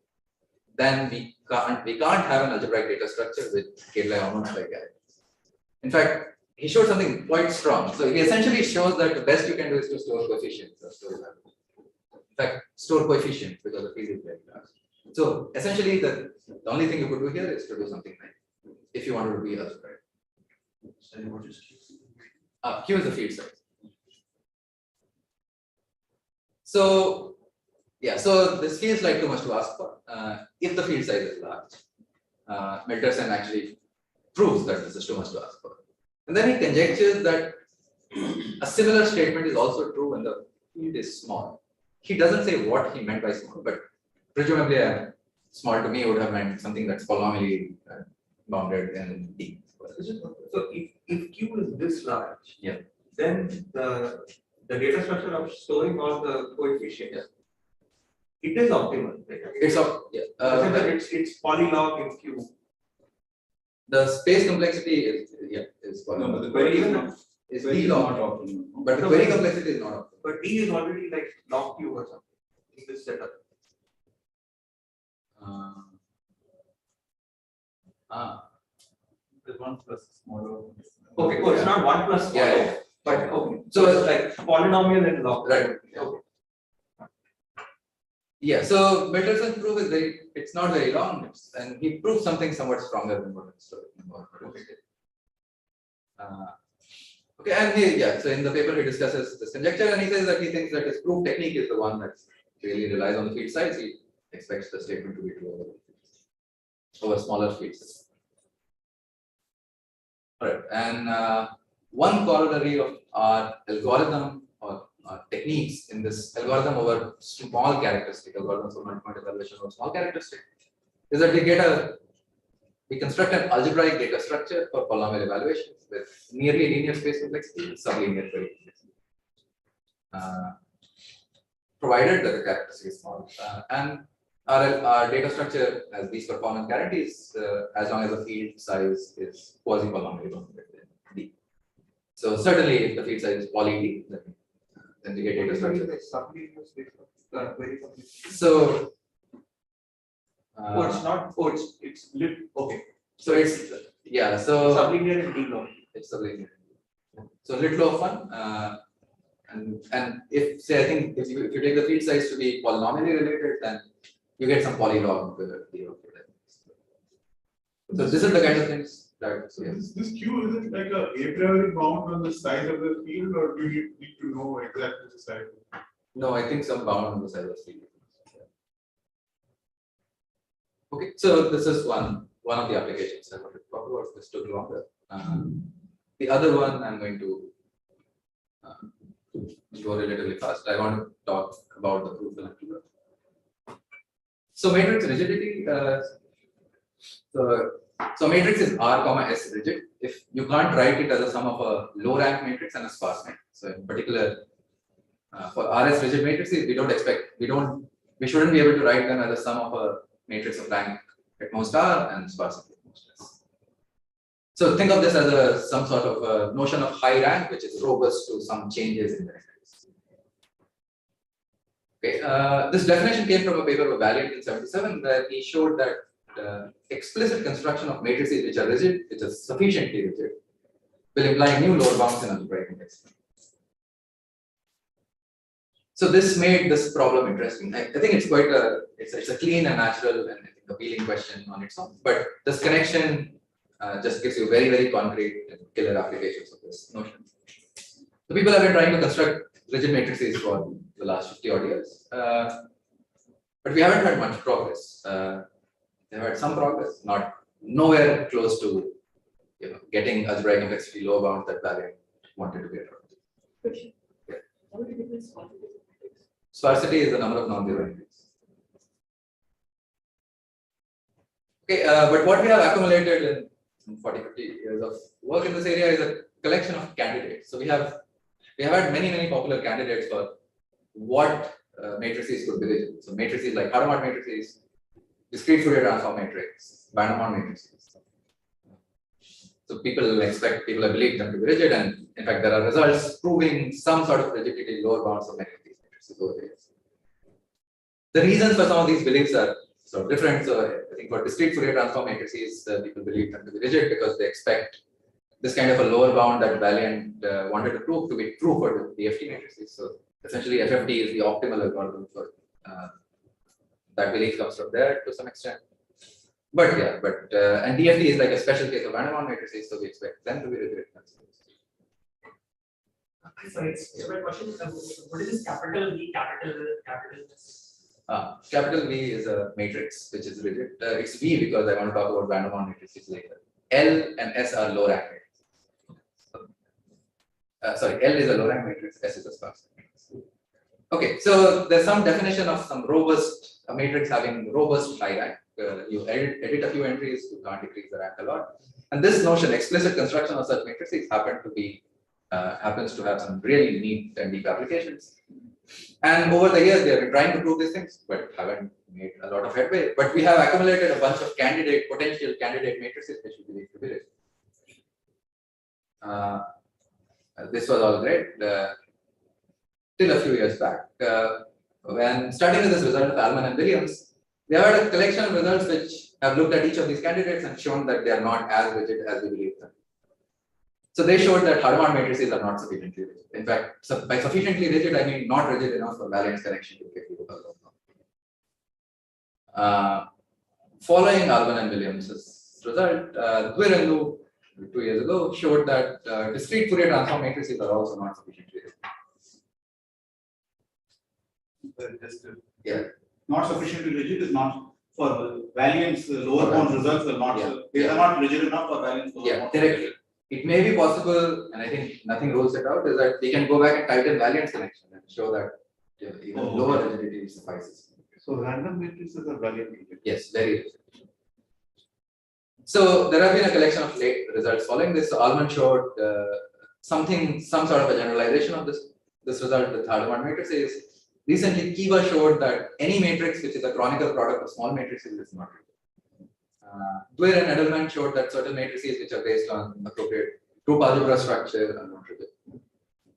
then we can't have an algebraic data structure with Kedlaya-Umans type guarantees. In fact, he showed something quite strong. So he essentially shows that the best you can do is to store coefficients. In fact, store coefficients because the field is very large. So essentially, the only thing you could do here is to do something like if you wanted to be algebraic. Q is the field size. So so this feels like too much to ask for. If the field size is large, Milterson actually proves that this is too much to ask for. And then he conjectures that a similar statement is also true when the field is small. He doesn't say what he meant by small, but presumably I'm small to me would have meant something that's polynomially bounded in D. So if Q is this large, Yeah. then the data structure of storing all the coefficients, it is optimal. Right? It's It's polylog in Q. the space complexity is No, but the polynomial. query is Is query D is log, not optimal. but the query complexity is not optimal. But D is already like log Q or something in this setup. The 1 plus smaller. Okay, oh, it's not 1 plus 1. Yeah. But okay. So So it's like polynomial and log. Right. Okay. Yeah, so Milton's proof is it's not very long, and he proves something somewhat stronger than what it's okay, and so in the paper he discusses this conjecture, and he says that he thinks that his proof technique is the one that really relies on the field size. He expects the statement to be true over smaller fields. Alright, and one corollary of our algorithm or techniques in this algorithm over small characteristic, algorithms for multipoint evaluation over small characteristic, is that we construct an algebraic data structure for polynomial evaluations with nearly linear space complexity and sublinear query complexity, provided that the characteristic is small. And our data structure has these performance guarantees as long as the field size is quasi-polynomial bounded in D. So certainly, if the field size is poly D, then we get data structure. So, It's not. It's lit. Okay. So it's so Sublinear and D log. it's sublinear. So lit law of 1, and if say I think if you take the field size to be polynomially related, then you get some polylog with the D of it. So this is the kind of things that This Q is it like a priori bound on the size of the field, or do you need to know exactly the size? No, I think some bound on the size of the field. Okay, so this is one of the applications I wanted to talk about. This took longer. The other one I'm going to go relatively fast. I want to talk about the proof in algebra. So matrix rigidity. So matrix is R comma S rigid if you can't write it as a sum of a low rank matrix and a sparse matrix. So in particular, for RS rigid matrices, we shouldn't be able to write them as a sum of a matrix of rank at most R and sparse at most S. So think of this as some sort of a notion of high rank, which is robust to some changes in the matrix. Okay, this definition came from a paper by Valiant in 1977, where he showed that explicit construction of matrices which are rigid, which is sufficiently rigid, will imply new lower bounds in algebraic complexity. So this made this problem interesting. I think it's quite it's a clean and natural and I think appealing question on its own. But this connection just gives you very, very concrete and killer applications of this notion. So people have been trying to construct rigid matrices for the last 50 odd years, but we haven't had much progress. They've had some progress, not nowhere close to getting algebraic complexity lower bounds that Valiant wanted to get. Yeah. Sparsity is the number of non-zero entries. Okay, but what we have accumulated in 40-50 years of work in this area is a collection of candidates. So we have had many popular candidates for what matrices could be rigid. So matrices like Hadamard matrices, discrete Fourier transform matrix, Vandermonde matrices. So people believe them to be rigid, and in fact there are results proving some sort of rigidity lower bounds of many of these matrices over the years. The reasons for some of these beliefs are sort of different. So I think for discrete Fourier transform matrices, people believe them to be rigid because they expect this kind of a lower bound that Valiant wanted to prove to be true for the DFT matrices. So essentially FFT is the optimal algorithm for that belief comes from there to some extent. But and DFT is like a special case of Vandermonde matrices, so we expect them to be rigid. Sorry, it's my question. What is this capital V, capital S? Capital V is a matrix which is rigid. It's V because I want to talk about Vandermonde matrices later. L and S are low rank matrices. Sorry, L is a low rank matrix, S is a sparse matrix. Okay, so there's some definition of some robust, a matrix having robust high rank. you edit a few entries, you can't decrease the rank a lot. And this notion, explicit construction of such matrices, happens to have some really neat and deep applications. And over the years, they have been trying to prove these things, but haven't made a lot of headway. But we have accumulated a bunch of potential candidate matrices which we believe to be rich. This was all great till a few years back. When starting with this result of Allman and Williams, they had a collection of results which have looked at each of these candidates and shown that they are not as rigid as we believe them. So they showed that Harman matrices are not sufficiently rigid. In fact, by sufficiently rigid, I mean not rigid enough for valence connection to get you following Allman and Williams' result, Dwyer and Liu 2 years ago showed that discrete Fourier transform matrices are also not sufficiently rigid. Not sufficiently rigid is not for variance, lower bound results are not, they are not rigid enough for variance. Directly. It may be possible, and I think nothing rules it out, is that we can go back and tighten variance connection and show that even lower rigidity suffices. So random matrices are variant rigid. Yes, very rigid. So there have been a collection of late results following this. So Allman showed some sort of a generalization of this result with Harman matrices. Recently, Kiva showed that any matrix which is a canonical product of small matrices is not rigid. Dwyer and Edelman showed that certain matrices which are based on appropriate group algebra structure are not rigid.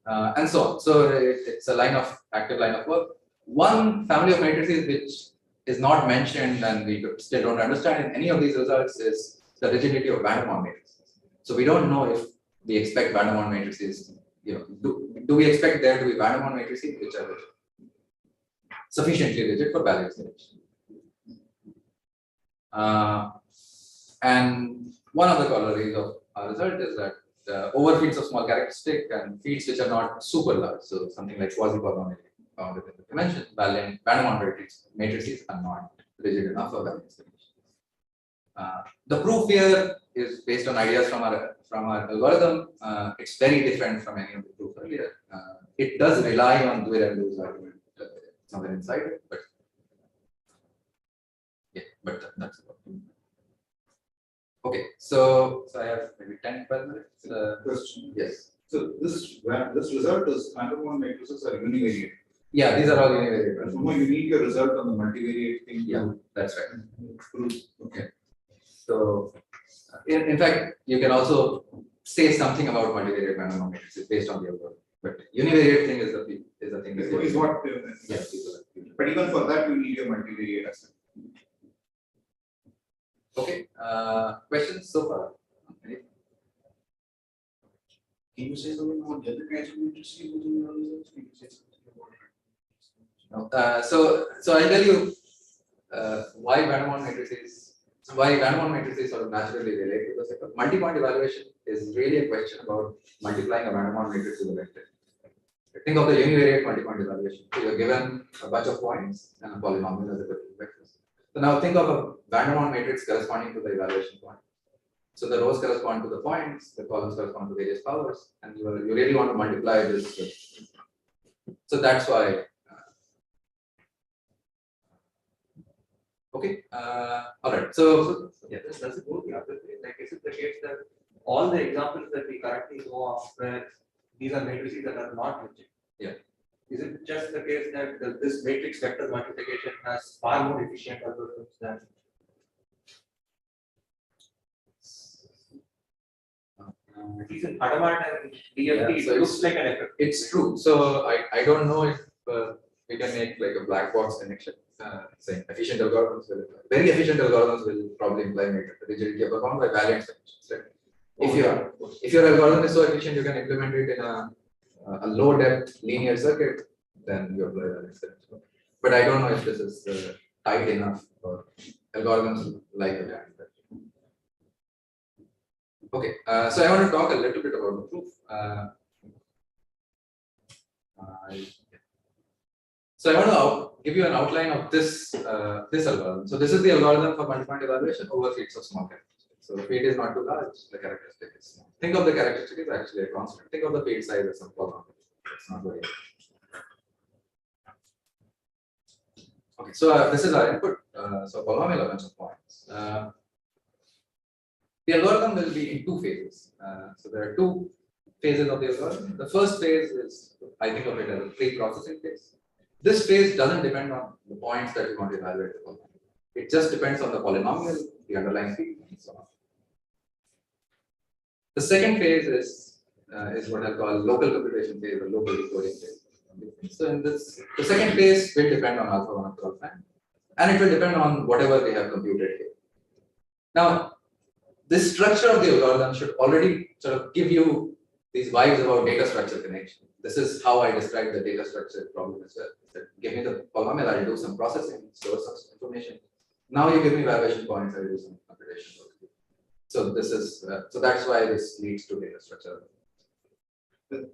And so on. So it's a active line of work. One family of matrices which is not mentioned and we still don't understand in any of these results is the rigidity of Van der Waals matrices. So we don't know if we expect Van der Waals matrices, do we expect there to be Van der Waals matrices which are rigid? Sufficiently rigid for valence connection. And one of the corollaries of our result is that overfeeds of small characteristic and feeds which are not super large, so something like quasi-polynomial bounded in the dimension, Van der Waals matrices are not rigid enough for valence connection. The proof here is based on ideas from our algorithm. It's very different from any of the proof earlier. It does rely on Dwyer and Liu's argument somewhere inside it, but that's about it. Okay, so I have maybe 10-12 minutes. Question. Yes. So this result is Van der Waals matrices are univariate. Yeah, these are all univariate. And somehow you need your result on the multivariate thing. Yeah, that's right. Okay. So in fact, you can also say something about multivariate Van der Waals matrices based on the algorithm. But univariate thing is the thing. Is what. But even for that, you need your multivariate aspect. Okay. Questions so far? Okay. Can you say something about the other kinds of matrices within your results? Can you say something about No. So I'll tell you why Van der Waals matrices sort of naturally relate to the second. Multipoint evaluation is really a question about multiplying a Van der Waals matrix with a vector. Think of the univariate multipoint evaluation. So you're given a bunch of points and a polynomial as a vectors. So now think of a Van der Waals matrix corresponding to the evaluation point. So the rows correspond to the points, the columns correspond to various powers, and you really want to multiply this. So that's why. Okay. All right. So yeah, does it go the other way? Like, is it the case that all the examples that we currently know of where these are matrices that are not rigid? Yeah. Is it just the case that this matrix vector multiplication has far more efficient algorithms than? At least in Hadamard and DFT, so it looks like an effect. it's true. So I don't know if we can make like a black box connection. Saying efficient algorithms will very efficient algorithms will probably imply rigidity of performed by variance connections. Right? If your algorithm is so efficient, you can implement it in a low depth linear circuit, then you apply variance connection. But I don't know if this is tight enough for algorithms like that. Okay, so I want to talk a little bit about the proof. So I want to give you an outline of this algorithm. So this is the algorithm for multipoint evaluation over feeds of small characteristics. So the feed is not too large, the characteristic is small. Think of the characteristic as actually a constant. Think of the feed size as some polynomial. It's not very. Okay, so this is our input. so polynomial of bunch of points. The algorithm will be in two phases. So there are two phases of the algorithm. The first phase is, I think of it as a pre-processing phase. This phase doesn't depend on the points that you want to evaluate the polynomial. It just depends on the polynomial, the underlying field, and so on. The second phase is what I call local computation phase or local decoding phase. So in this, the second phase will depend on alpha 1 up to alpha n, and it will depend on whatever we have computed here. Now, this structure of the algorithm should already sort of give you these vibes about data structure connection. This is how I describe the data structure problem as well. So give me the polynomial, I'll do some processing, store some information. Now you give me evaluation points, I'll do some computation. So this is so that's why this leads to data structure. The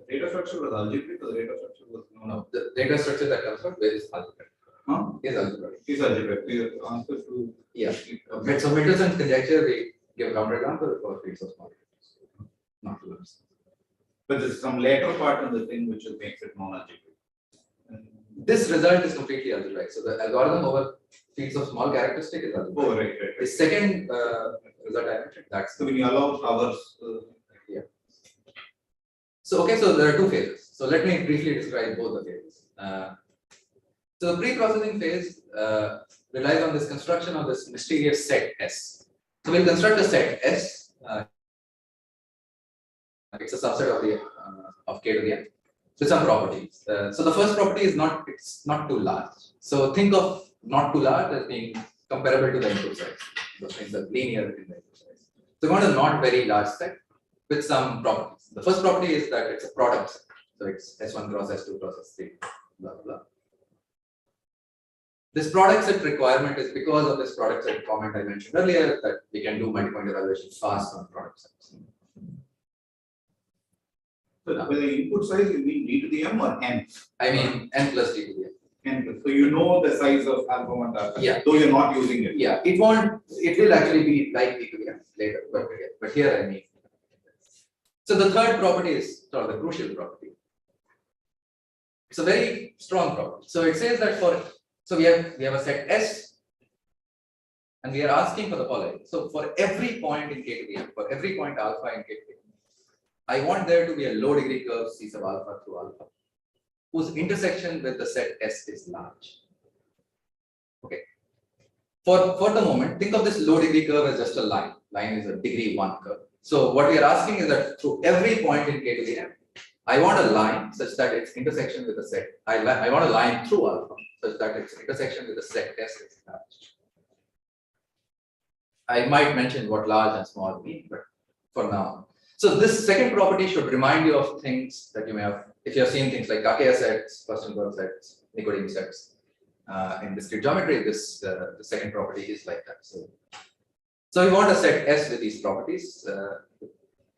data structure was algebraic, or the data structure was No, the data structure that comes out is algebraic. Huh? Is algebraic. Is algebraic. The answer to Yeah. So Michelson conjecture, we give a counterexample for fields of small units, not loops. but there's some later part in the thing which makes it non-algebraic. This result is completely algebraic. So the algorithm over fields of small characteristic is algebraic. Oh, right. The second result I mentioned, that's So when you allow powers, yeah. So okay, so there are two phases. So let me briefly describe both the phases. So the pre-processing phase relies on this construction of this mysterious set S. So we'll construct a set S. It's a subset of the of K to the n with some properties. So the first property is it's not too large. So think of not too large as being comparable to the input size. So things are linear in the input size. So we want a not very large set with some properties. The first property is that it's a product set. So it's S1 cross S2 cross S3, blah blah. This product set requirement is because of this product set comment I mentioned earlier that we can do multi-point evaluation fast on product sets. so by the input size, you mean d to the m or n? I mean n plus d to the n. N. So you know the size of alpha 1 to alpha, Yeah. though you're not using it. Yeah, it will actually be like d to the n later, but here I mean. So the third property is sort of the crucial property. It's a very strong property. So it says that so we have a set S, and we are asking for the following. So for every point in K to the n, for every point alpha in K to the n, I want there to be a low degree curve C sub alpha through alpha, whose intersection with the set S is large. Okay. For the moment, think of this low degree curve as just a line. Line is a degree 1 curve. So what we are asking is that through every point in K to the n, I want a line such that its intersection with the set. I want a line through alpha such that its intersection with the set S is large. I might mention what large and small mean, but for now. So this second property should remind you of things that you may have, if you have seen things like Kakeya sets, Firstenberg sets, Nikodym sets. In discrete geometry, the second property is like that. So we want a set S with these properties.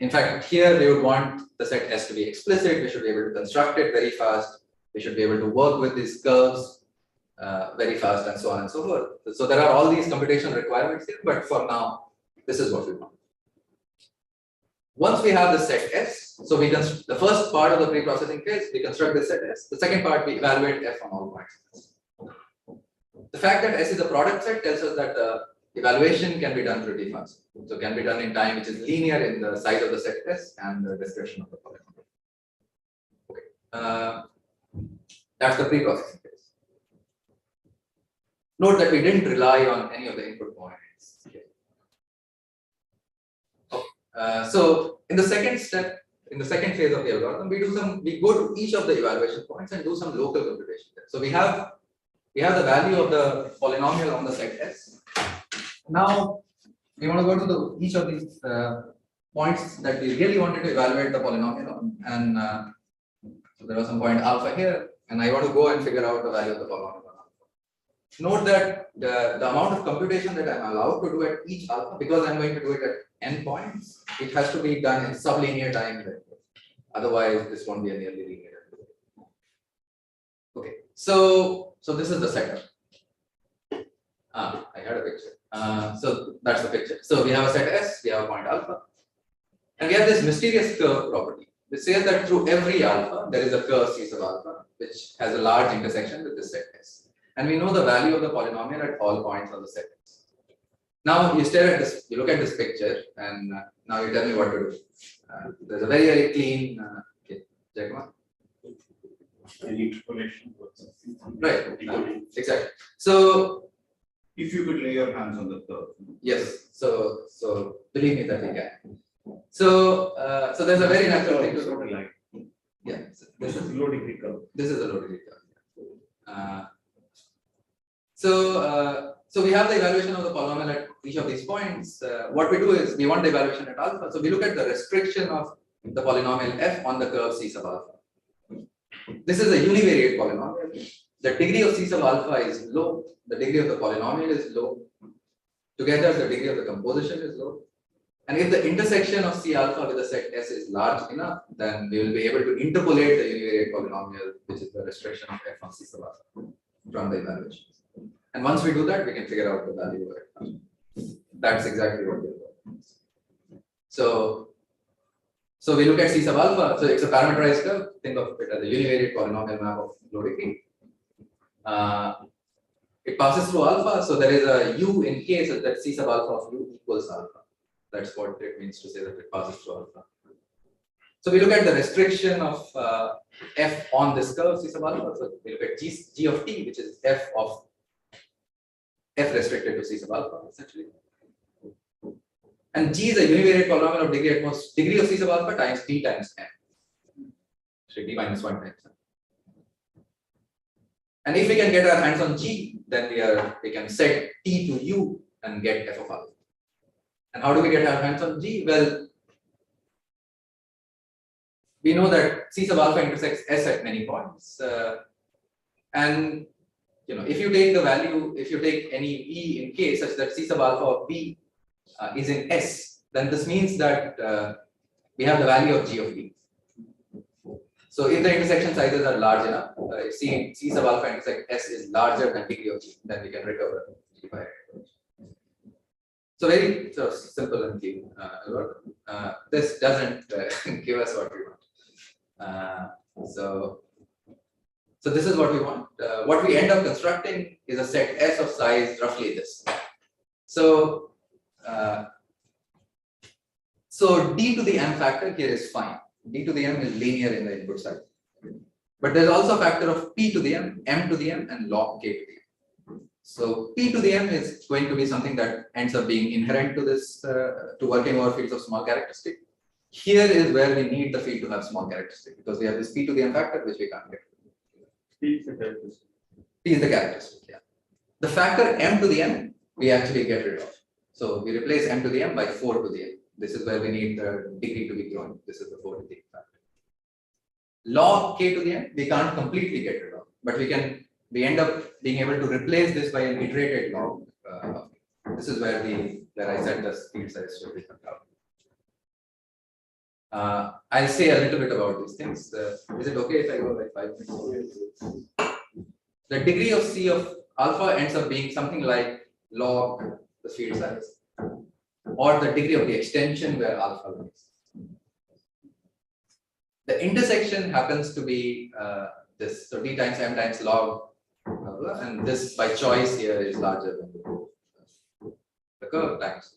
In fact, here we would want the set S to be explicit. We should be able to construct it very fast. We should be able to work with these curves very fast, and so on and so forth. So there are all these computational requirements here, but for now, this is what we want. Once we have the set S, so the first part of the pre-processing phase, we construct the set S. The second part, we evaluate F on all points. The fact that S is a product set tells us that the evaluation can be done pretty fast. So can be done in time which is linear in the size of the set S and the description of the polynomial. Okay. That's the pre-processing phase. Note that we didn't rely on any of the input points. Okay. So in the second step, in the second phase of the algorithm, we go to each of the evaluation points and do some local computation. So we have the value of the polynomial on the set S. Now we want to go to each of these points that we really wanted to evaluate the polynomial on, and so there was some point alpha here, and I want to go and figure out the value of the polynomial on alpha. Note that the amount of computation that I'm allowed to do at each alpha, because I'm going to do it at n points, it has to be done in sublinear time. Otherwise, this won't be a nearly linear. Okay, so this is the setup. I had a picture. So that's the picture. So we have a set S, we have a point alpha, and we have this mysterious curve property. It says that through every alpha, there is a curve C sub alpha, which has a large intersection with this set S. and we know the value of the polynomial at all points on the set S. Now you stare at this, you look at this picture, and now you tell me what to do. There's a very clean, okay, Jacob. Any interpolation. Right, exactly. So If you could lay your hands on the curve. yes, so believe me that we can. So there's a very natural thing to do. Yeah, so this is low degree curve. This is a low degree curve. So we have the evaluation of the polynomial at each of these points. What we do is we want the evaluation at alpha. So we look at the restriction of the polynomial f on the curve C sub alpha. This is a univariate polynomial. The degree of C sub alpha is low. The degree of the polynomial is low. Together, the degree of the composition is low. And if the intersection of C alpha with the set S is large enough, then we will be able to interpolate the univariate polynomial, which is the restriction of f on C sub alpha from the evaluation. And once we do that, we can figure out the value of it. That's exactly what we're doing. So we look at C sub alpha. So it's a parameterized curve. Think of it as a univariate polynomial map of low degree. It passes through alpha. So there is a u in K such that C sub alpha of u equals alpha. That's what it means to say that it passes through alpha. So we look at the restriction of f on this curve C sub alpha. So we look at g of t, which is f of f restricted to C sub alpha essentially. And G is a univariate polynomial of degree at most degree of C sub alpha times t times n. So d minus 1 times n. And if we can get our hands on G, then we can set t to u and get f of alpha. And how do we get our hands on G? Well, we know that C sub alpha intersects S at many points, and if you take the value, if you take any E in K such that C sub alpha of B is in S, then this means that we have the value of G of B. So if the intersection sizes are large enough, if C sub alpha intersect S is larger than degree of G, then we can recover G by it. So very simple and clean algorithm. This doesn't give us what we want. So this is what we want. What we end up constructing is a set S of size roughly this. So d to the m factor here is fine. D to the m is linear in the input side. But there's also a factor of p to the m to the m, and log k to the m. So p to the m is going to be something that ends up being inherent to this, to working over fields of small characteristic. Here is where we need the field to have small characteristic, because we have this p to the m factor which we can't get. P is the characteristic. P is the characteristic, yeah. The factor m to the m we actually get rid of. So we replace m to the m by 4 to the m. This is where we need the degree to be grown. This is the 4 to the m factor. Log k to the m we can't completely get rid of, but we end up being able to replace this by an iterated log. This is where I said the field size should be cut out. I'll say a little bit about these things. Is it okay if I go like 5 minutes? The degree of C of alpha ends up being something like log the field size, or the degree of the extension where alpha lies. The intersection happens to be this, so d times m times log, and this by choice here is larger than the curve times.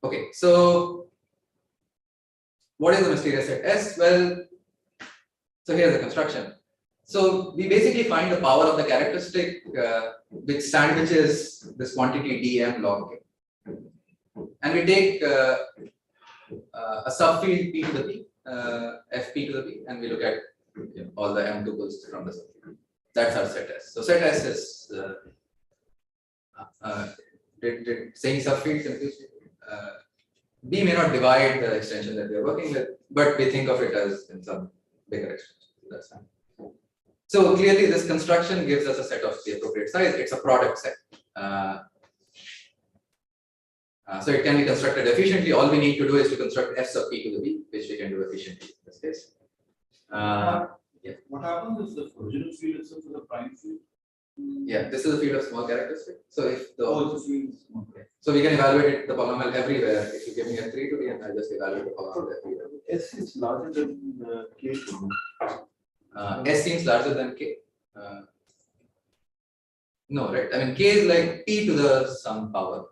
Okay, so what is the mysterious set S? Well, so here's the construction. So we basically find the power of the characteristic which sandwiches this quantity dm log k. And we take a subfield p to the p, fp to the p, and we look at all the m tuples from the subfield. That's our set S. So set S is did saying subfield confuse you? B may not divide the extension that we are working with, but we think of it as in some bigger extension. That's fine. So clearly, this construction gives us a set of the appropriate size. It's a product set. So it can be constructed efficiently. All we need to do is to construct f sub p to the b, which we can do efficiently in this case. What happens if the original field itself is a prime field? Yeah, this is a field of small characteristic. So if the It's a field. Okay. so we can evaluate the polynomial everywhere. If you give me a 3 to the n, I just evaluate the polynomial everywhere. S is larger than K. S seems larger than K. No, right? I mean, k is like t to the some power.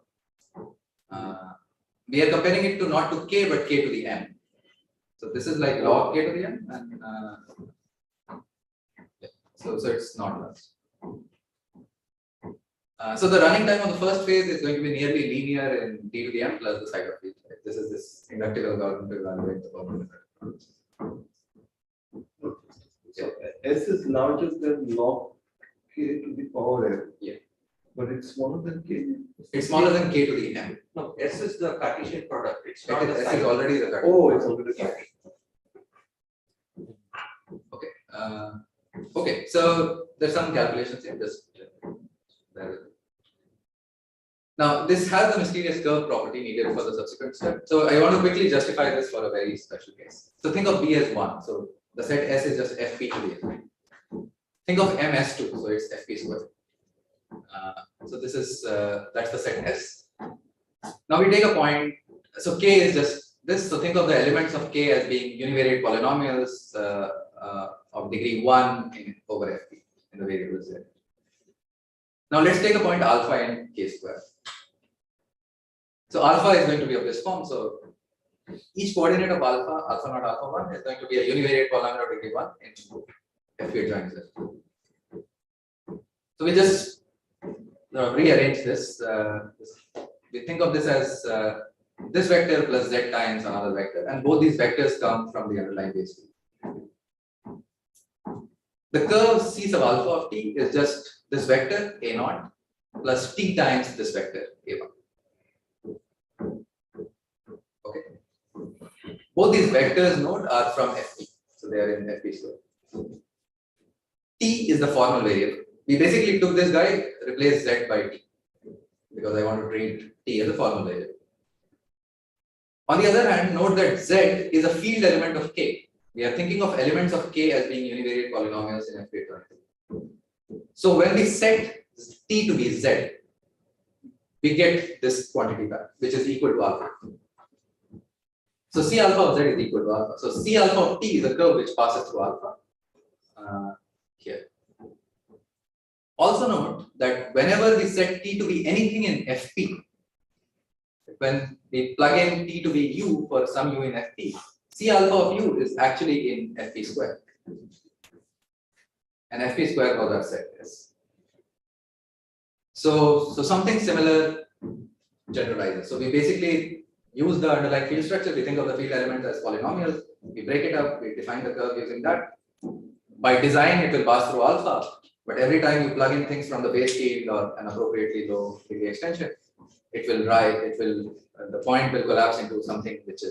We are comparing it to not to k but k to the m. So this is like log k to the m, and so it's not large. So the running time of the first phase is going to be nearly linear in t to the m plus the side of each. Right? This is this inductive algorithm to evaluate the problem. So S is larger than log k to the power m. Yeah. But it's smaller than k. It's smaller than k to the m. No, S is the Cartesian product. It's not Okay, the S sign. is already the Cartesian. Oh, it's already Yeah. Okay. Okay. So there's some calculations here. Just bear with me. Now this has the mysterious curve property needed for the subsequent step. So I want to quickly justify this for a very special case. So think of B as 1. So the set S is just Fp to the n. Think of M as 2. So it's Fp squared. So this is that's the set S. Now we take a point. So K is just this. So think of the elements of K as being univariate polynomials of degree 1 over Fp in the variable Z. Now let's take a point alpha in K square. So alpha is going to be of this form. So each coordinate of alpha, alpha not alpha 1, is going to be a univariate polynomial of degree 1 in Fp adjoint Z. So we just rearrange this. We think of this as this vector plus z times another vector, and both these vectors come from the underlying base field. The curve C sub alpha of t is just this vector a0 plus t times this vector a1. Okay. Both these vectors node are from Fp, so they are in Fp square. T is the formal variable. We basically took this guy, replaced z by t, because I want to treat t as a formal variable. On the other hand, note that z is a field element of k. We are thinking of elements of k as being univariate polynomials in Fp. So when we set t to be z, we get this quantity back, which is equal to alpha. So C alpha of z is equal to alpha. So C alpha of t is a curve which passes through alpha here. Also note that whenever we set t to be anything in Fp, when we plug in t to be u for some u in Fp, C alpha of u is actually in Fp square. And Fp square was our set S. So something similar generalizes. So we basically use the underlying field structure. We think of the field elements as polynomials. We break it up. We define the curve using that. By design, it will pass through alpha. But every time you plug in things from the base field or an appropriately low degree extension, it will rise. The point will collapse into something which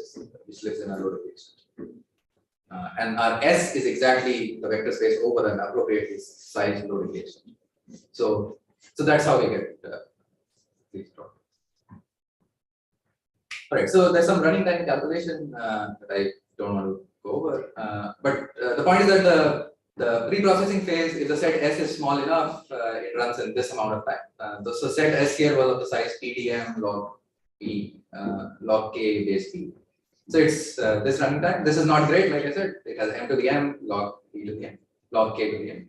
lives in a low degree extension. And our S is exactly the vector space over an appropriately sized low degree extension. So that's how we get these problems. All right, so there's some running time calculation that I don't want to go over. But the point is that the pre-processing phase, if the set S is small enough, it runs in this amount of time. So set S here was of the size PDM log P, log K base P. So it's this running time. This is not great, like I said. It has m to the m, log P to the m, log K to the m.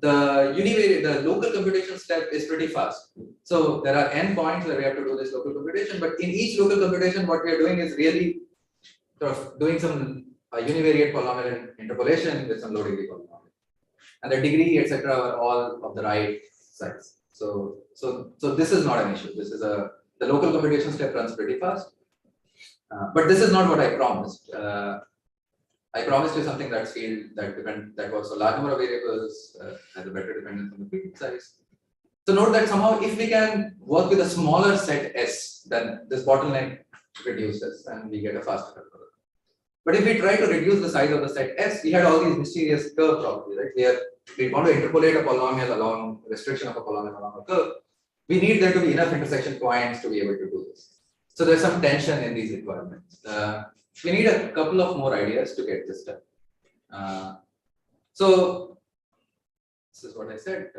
The local computation step is pretty fast. So there are n points where we have to do this local computation, but in each local computation, what we are doing is really sort of doing some univariate polynomial interpolation with some low degree polynomial. And the degree, etc., are all of the right size. So this is not an issue. This is the local computation step runs pretty fast. But this is not what I promised. I promised you something that was a large number of variables, has a better dependence on the field size. So note that somehow if we can work with a smaller set S, then this bottleneck reduces and we get a faster controller. But if we try to reduce the size of the set S, we had all these mysterious curve properties, right? Where we want to interpolate a polynomial along restriction of a polynomial along a curve. We need there to be enough intersection points to be able to do this. So there's some tension in these requirements. We need a couple of more ideas to get this done. So this is what I said.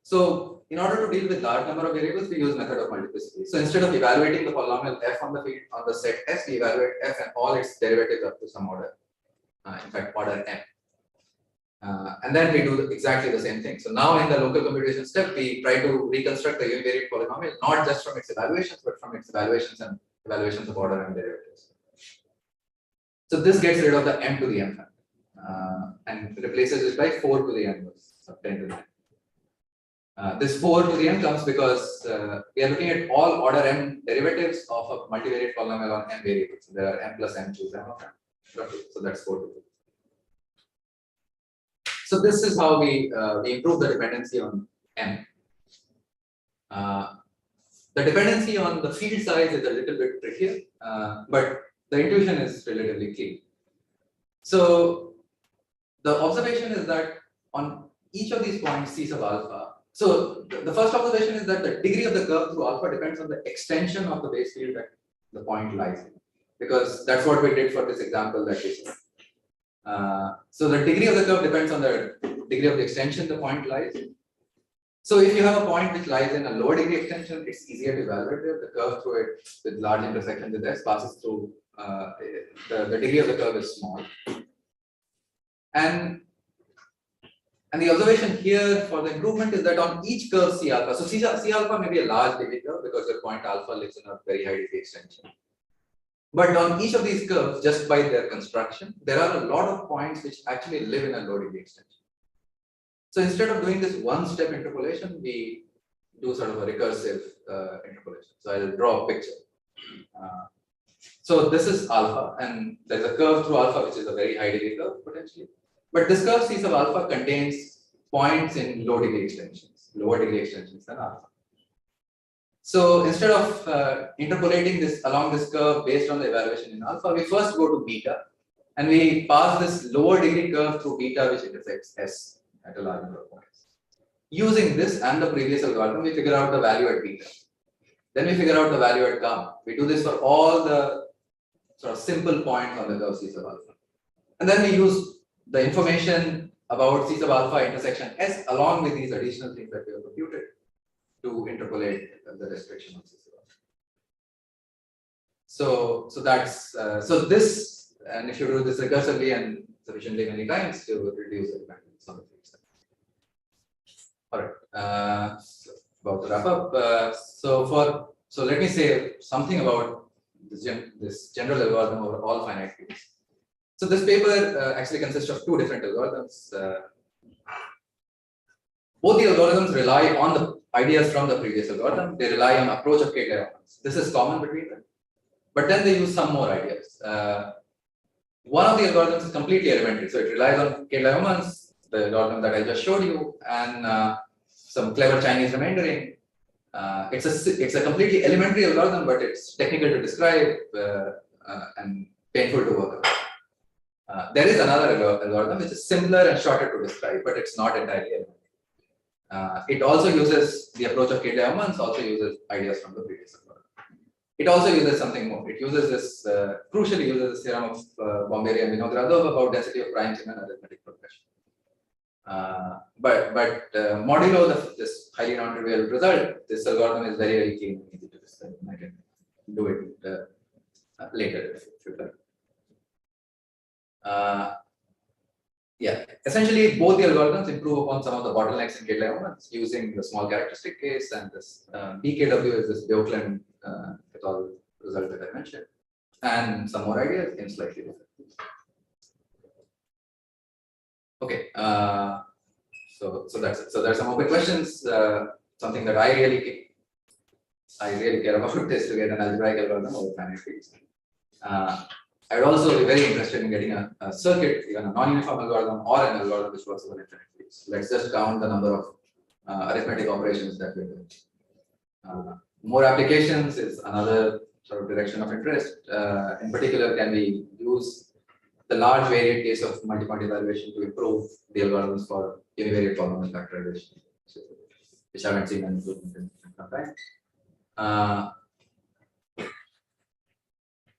So in order to deal with large number of variables, we use method of multiplicity. So instead of evaluating the polynomial f on the field on the set S, we evaluate f and all its derivatives up to some order. In fact, order m. And then we do exactly the same thing. So now in the local computation step, we try to reconstruct the univariate polynomial, not just from its evaluations, but from its evaluations and evaluations of order and derivatives. So this gets rid of the m to the n factor and replaces it by 4 to the n, so 10 to the n. This 4 to the n comes because we are looking at all order m derivatives of a multivariate polynomial on m variables. There are m plus n choose m of n. So that's 4 to the n. So this is how we improve the dependency on m. The dependency on the field size is a little bit trickier, but the intuition is relatively clean. So the observation is that on each of these points C sub alpha, so the first observation is that the degree of the curve through alpha depends on the extension of the base field that the point lies in, because that's what we did for this example that we saw. So the degree of the curve depends on the degree of the extension the point lies in. So if you have a point which lies in a lower degree extension, it's easier to evaluate there. The curve through it with large intersection with S passes through, the degree of the curve is small. And the observation here for the improvement is that on each curve C alpha, so C alpha may be a large degree curve because your point alpha lives in a very high degree extension. But on each of these curves, just by their construction, there are a lot of points which actually live in a low degree extension. So instead of doing this one-step interpolation, we do sort of a recursive interpolation. So I'll draw a picture. So this is alpha, and there's a curve through alpha, which is a very high degree curve potentially. But this curve C sub alpha contains points in low degree extensions, lower degree extensions than alpha. So instead of interpolating this along this curve based on the evaluation in alpha, we first go to beta, and we pass this lower degree curve through beta, which intersects S at a large number of points. Using this and the previous algorithm, we figure out the value at beta. Then we figure out the value at gamma. We do this for all the sort of simple points on the curve C sub alpha. And then we use the information about C sub alpha intersection S along with these additional things that we have computed to interpolate the restriction of C sub alpha. So that's so this, and if you do this recursively and sufficiently many times, you will reduce the dependence on the field size. All right. So about to wrap up. So let me say something about this general algorithm over all finite fields. So this paper actually consists of two different algorithms. Both the algorithms rely on the ideas from the previous algorithm. They rely on approach of Kedlaya-Umans. This is common between them. But then they use some more ideas. One of the algorithms is completely elementary. So it relies on Kedlaya-Umans, the algorithm that I just showed you, and some clever Chinese remaindering. It's a completely elementary algorithm, but it's technical to describe and painful to work out. There is another algorithm which is simpler and shorter to describe, but it's not entirely elementary. It also uses the approach of Kedlaya-Umans, also uses ideas from the previous algorithm. It also uses something more. It uses this, crucially uses the theorem of Bombay and Vinogradov about density of primes in an arithmetic progression. But modulo this highly non-trivial result, this algorithm is very, very clean and easy to describe. I can do it later if you like. Yeah, essentially both the algorithms improve upon some of the bottlenecks in Kedlaya-Umans using the small characteristic case, and this BKW is this Bjorklund et al. Result that I mentioned, and some more ideas in slightly different ways. Okay, so that's it. So there are some open questions. Something that I really care about is to get an algebraic algorithm over finite fields. I would also be very interested in getting a circuit, even a non-uniform algorithm or an algorithm which works over infinite fields. Let's just count the number of arithmetic operations that we're doing. More applications is another sort of direction of interest. In particular, can we use the large variate case of multipoint evaluation to improve the algorithms for univariate polynomial factorization, which I haven't seen any improvement in some time.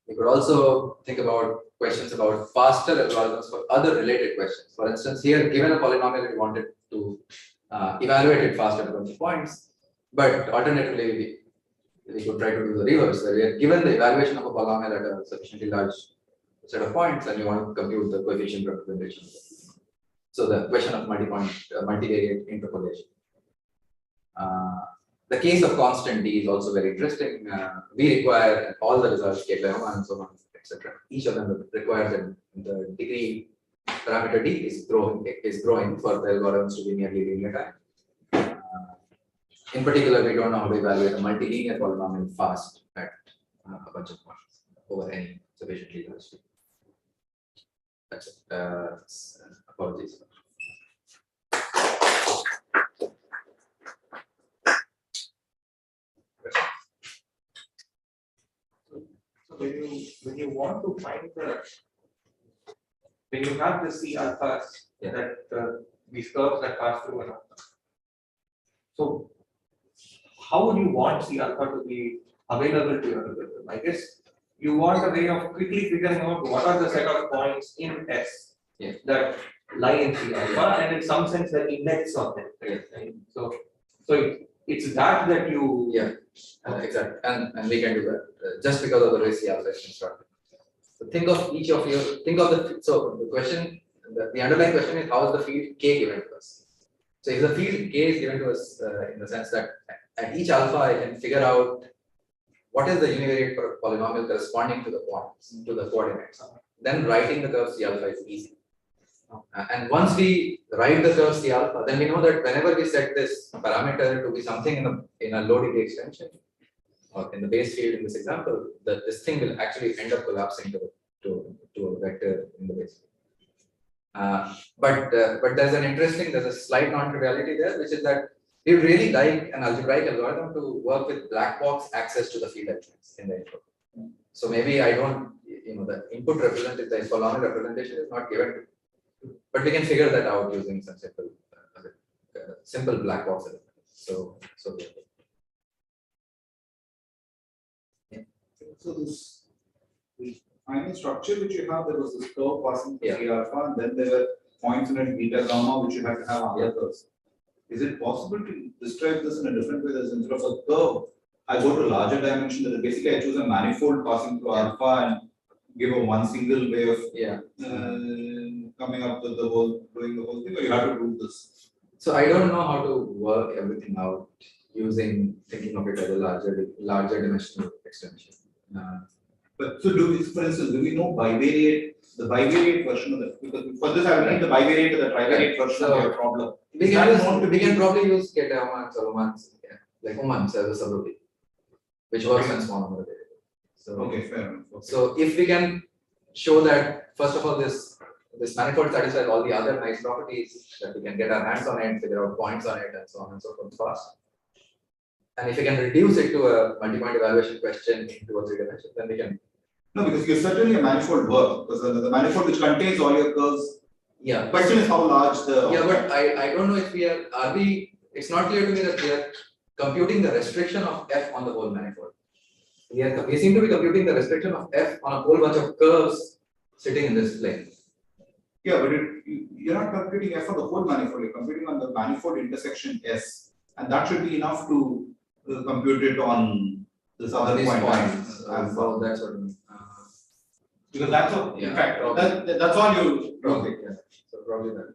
We could also think about questions about faster algorithms for other related questions. For instance, here, given a polynomial, we wanted to evaluate it faster at a bunch of points, but alternatively, we could try to do the reverse, where we are given the evaluation of a polynomial at a sufficiently large set of points, and we want to compute the coefficient representation. So the question of multipoint, multivariate interpolation. The case of constant D is also very interesting. We require all the results, Kedlaya-Umans, Umans, etc. Each of them requires that the degree parameter D is growing for the algorithms to be nearly linear time. In particular, we don't know how to evaluate a multilinear polynomial fast at a bunch of points over any sufficiently large field. That's it. Apologies. So when you want to find when you have the C alphas that these curves that pass through an alpha. So how would you want C alpha to be available to your algorithm? I guess you want a way of quickly figuring out what are the set of points in S that lie in C alpha, and in some sense the index of them. Right? So it's that you Exactly, and we can do that just because of the way C alpha is constructed. So think of the question, the underlying question is how is the field K given to us? So if the field K is given to us in the sense that at each alpha I can figure out what is the univariate polynomial corresponding to the points, to the coordinates, then writing the curve C alpha is easy. And once we write the curve C alpha, then we know that whenever we set this parameter to be something in a low degree extension, or in the base field in this example, this thing will actually end up collapsing to a vector in the base field. But there's a slight non-triviality there, which is that we really like an algebraic algorithm to work with black box access to the field elements in the input. So maybe I don't, the input represented, the polynomial representation is not given, but we can figure that out using some simple black box elements. So this final structure which you have, there was this curve passing through C alpha, and then there were points in it beta gamma which you had to have other curves. Is it possible to describe this in a different way? That instead of a curve, I go to a larger dimension. That basically I choose a manifold passing through alpha and give a one single way of coming up with doing the whole thing, or you have to do this. So I don't know how to work everything out thinking of it as a larger dimensional extension. But so for instance, do we know the bivariate version of that? Because for this I will need the bivariate or the trivariate version of your problem. We can probably use Kedlaya-Umans or Umans, like Umans as a subroutine, which works on small number of variables. So okay, fair enough. Okay. So if we can show that first of all this manifold satisfies all the other nice properties, that we can get our hands on it, figure out points on it, and so on and so forth fast. And if we can reduce it to a multi-point evaluation question in 2 or 3 dimensions, then we can. No, because you're certainly a manifold work, because the manifold which contains all your curves. Yeah. Question is how large the. Yeah, but I don't know if it's not clear to me that we are computing the restriction of F on the whole manifold. We seem to be computing the restriction of F on a whole bunch of curves sitting in this plane. Yeah, but you're not computing F on the whole manifold, you're computing on the manifold intersection S. And that should be enough to compute it on this other points. So that's what I mean. Because that's all, in fact, that's all you probably. Yeah. So probably that.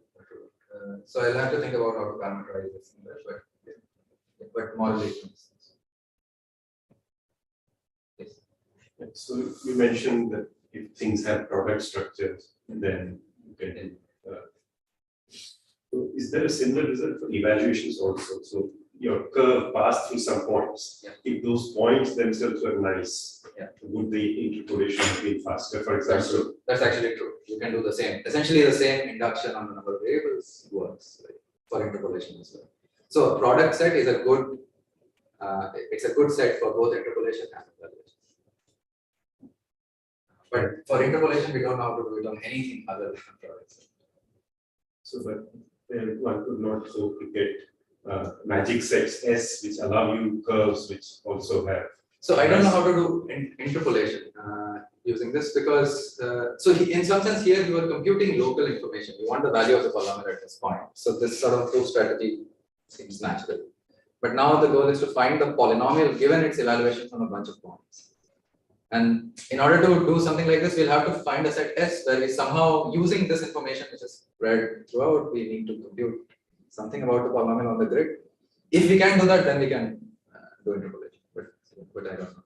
So I'll have to think about how to parameterize this, but morally. Yes. So you mentioned that if things have product structures, then you can. So is there a similar result for evaluations also? So your curve passed through some points. Yeah. If those points themselves were nice, yeah, would the interpolation have been faster? For example, that's actually true. You can do the same. Essentially, the same induction on the number of variables works for interpolation as well. So a product set is a good. It's a good set for both interpolation and evaluation. But for interpolation, we don't know how to do it on anything other than product set. So, but one could not so get magic sets S which allow you curves which also have. So I don't know how to do interpolation using this because in some sense here you are computing local information. You want the value of the polynomial at this point. So this sort of proof strategy seems natural. But now the goal is to find the polynomial given its evaluation from a bunch of points. And in order to do something like this, we'll have to find a set S where we somehow, using this information which is spread throughout, we need to compute something about the polynomial on the grid. If we can do that, then we can do interpolation. But I don't know.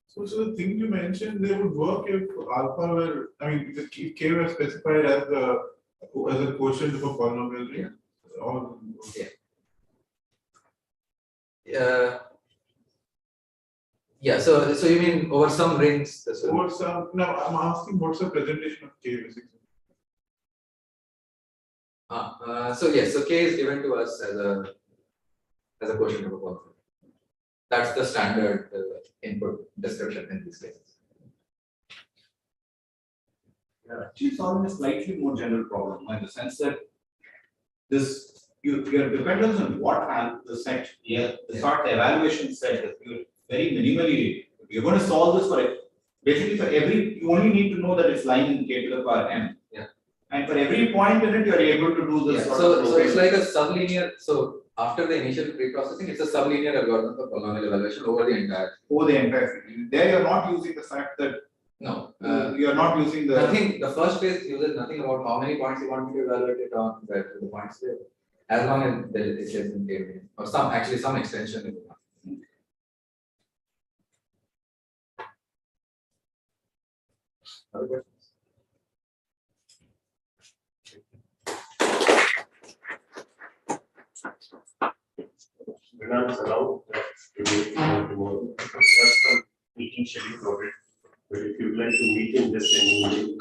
So the thing you mentioned, they would work if alpha were, I mean, if k were specified as a quotient of a polynomial ring. Or, Yeah, so you mean over some rings? This will- or some, no, I'm asking what's the presentation of k basically? So yes, so k is given to us as a quotient of a polynomial. That's the standard input description in these cases. Yeah, actually solving a slightly more general problem in the sense that this your dependence on what the set here, the sort of evaluation set that you're very minimally, you're going to solve this for it. Basically for every, you only need to know that it's lying in k to the power m. Yeah. And for every point in it, you're able to do this. Yeah. So it's like a sublinear. So after the initial preprocessing, it's a sublinear algorithm for polynomial evaluation over the entire. thing. There you're not using the fact that No. you're not using the. Nothing. The first phase uses nothing about how many points you want to evaluate it on, where the points there. As long as there is in k or some extension. Other questions? Mrinal is allowed today or tomorrow. There's some meeting schedule for it. But if you'd like to meet in just any meeting.